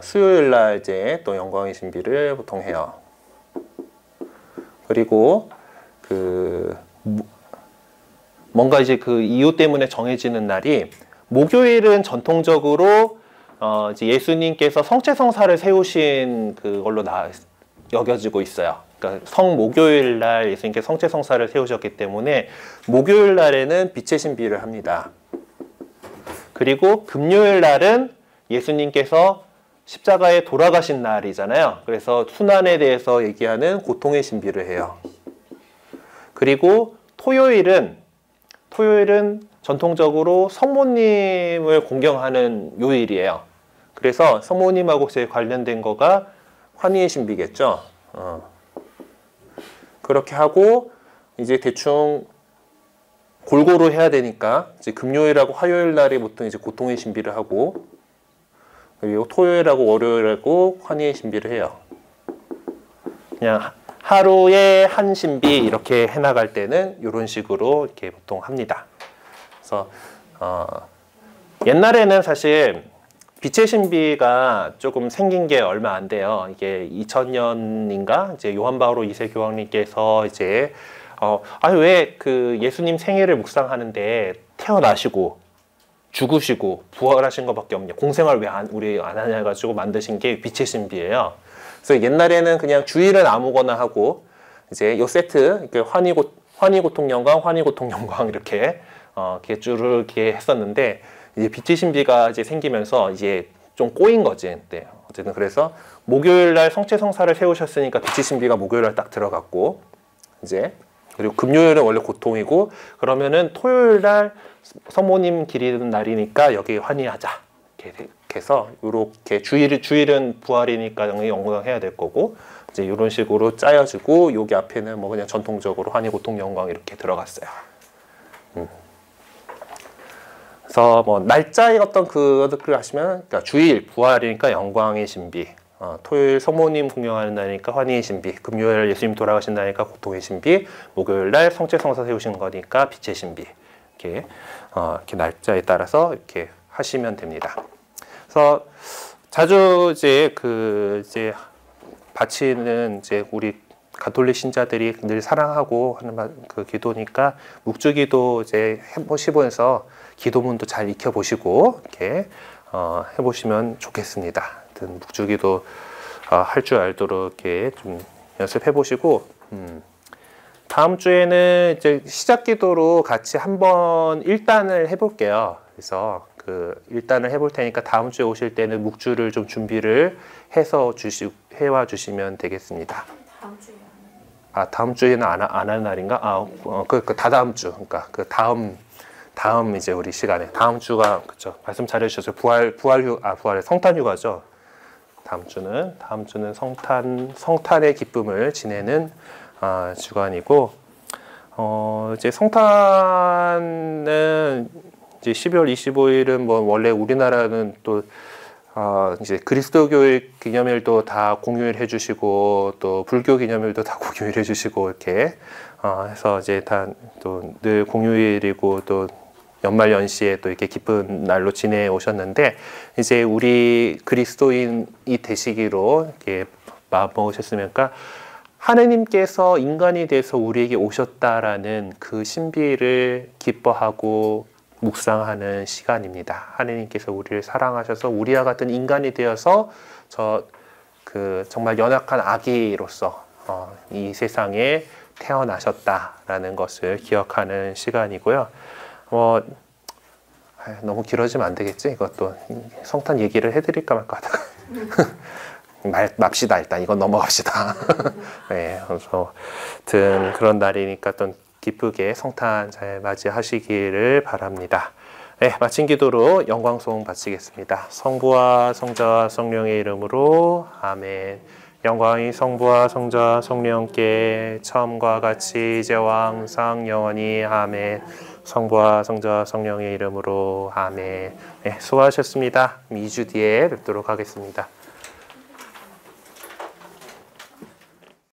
수요일 날 이제 또 영광의 신비를 보통 해요. 그리고 뭔가 이제 이유 때문에 정해지는 날이 목요일은 전통적으로 이제 예수님께서 성체성사를 세우신 그걸로 여겨지고 있어요. 그러니까 성목요일 날 예수님께서 성체성사를 세우셨기 때문에 목요일 날에는 빛의 신비를 합니다. 그리고 금요일 날은 예수님께서 십자가에 돌아가신 날이잖아요. 그래서 순환에 대해서 얘기하는 고통의 신비를 해요. 그리고 토요일은 전통적으로 성모님을 공경하는 요일이에요. 그래서 성모님하고 제일 관련된 거가 환희의 신비겠죠. 그렇게 하고 이제 대충 골고루 해야 되니까 이제 금요일하고 화요일 날에 보통 이제 고통의 신비를 하고, 그리고 토요일하고 월요일하고 환희의 신비를 해요. 그냥 하루에 한 신비 이렇게 해나갈 때는 이런 식으로 이렇게 보통 합니다. 그래서 옛날에는 사실 빛의 신비가 조금 생긴 게 얼마 안 돼요. 이게 2000년인가 이제 요한 바오로 2세 교황님께서 이제 왜 예수님 생애를 묵상하는데 태어나시고 죽으시고 부활하신 것밖에 없냐, 공생활 왜 우리 안 하냐 해가지고 만드신 게 빛의 신비예요. 그래서 옛날에는 그냥 주일은 아무거나 하고 이제 요 세트 이렇게 환희고통 영광, 환희고통 영광 이렇게 쭉 이렇게 했었는데, 이제 빛의 신비가 이제 생기면서 이제 좀 꼬인 거지. 네. 어쨌든 그래서 목요일 날 성체성사를 세우셨으니까 빛의 신비가 목요일 날 딱 들어갔고, 이제 그리고 금요일은 원래 고통이고, 그러면은 토요일 날 성모님 기리는 날이니까 여기 환희하자. 이렇게 해서 이렇게 주일은 부활이니까 영광 해야 될 거고, 이제 이런 식으로 짜여지고 여기 앞에는 뭐 그냥 전통적으로 환희고통 영광 이렇게 들어갔어요. 그래서 뭐 날짜의 어떤 그걸 하시면, 그러니까 주일 부활이니까 영광의 신비, 토요일 성모님 공경하는 날이니까 환희의 신비, 금요일 예수님 돌아가신 날이니까 고통의 신비, 목요일 날 성체성사 세우신 거니까 빛의 신비, 이렇게 날짜에 따라서 이렇게 하시면 됩니다. 그래서 자주 이제 이제 바치는 이제 우리 가톨릭 신자들이 늘 사랑하고 하는 그 기도니까 묵주기도 이제 해보시면서 기도문도 잘 익혀보시고 이렇게 해보시면 좋겠습니다. 하여튼 묵주기도 할 줄 알도록 이렇게 좀 연습해보시고 다음 주에는 이제 시작기도로 같이 한번 1단을 해볼게요. 그래서 그 1단을 해볼 테니까 다음 주에 오실 때는 묵주를 좀 준비를 해서 해와 주시면 되겠습니다. 다음 주에 다음 주에는 안 하는 날인가? 다다음 주. 그러니까 그 다음 이제 우리 시간에 다음 주가 그렇죠. 말씀 잘해주셔서 부활 성탄 휴가죠. 다음 주는 성탄의 기쁨을 지내는 주간이고 이제 성탄은 이제 12월 25일은 뭐 원래 우리나라는 또 이제 그리스도교의 기념일도 다 공휴일 해주시고 또 불교 기념일도 다 공휴일 해주시고 이렇게 해서 이제 다 또 늘 공휴일이고 또 연말 연시에 또 이렇게 기쁜 날로 지내 오셨는데 이제 우리 그리스도인이 되시기로 이렇게 마음 먹으셨으니까 하느님께서 인간이 돼서 우리에게 오셨다라는 그 신비를 기뻐하고 묵상하는 시간입니다. 하느님께서 우리를 사랑하셔서 우리와 같은 인간이 되어서 정말 연약한 아기로서 이 세상에 태어나셨다라는 것을 기억하는 시간이고요. 너무 길어지면 안 되겠지? 이것도 성탄 얘기를 해드릴까 말까 하다가 맙시다. 일단 이건 넘어갑시다. 네, 그래서 아무튼 그런 날이니까 또 기쁘게 성탄 잘 맞이하시기를 바랍니다. 네, 마친 기도로 영광송 바치겠습니다. 성부와 성자와 성령의 이름으로 아멘. 영광이 성부와 성자와 성령께 처음과 같이 이제와 항상 영원히 아멘. 성부와 성자와 성령의 이름으로 아멘. 네, 수고하셨습니다. 2주 뒤에 뵙도록 하겠습니다.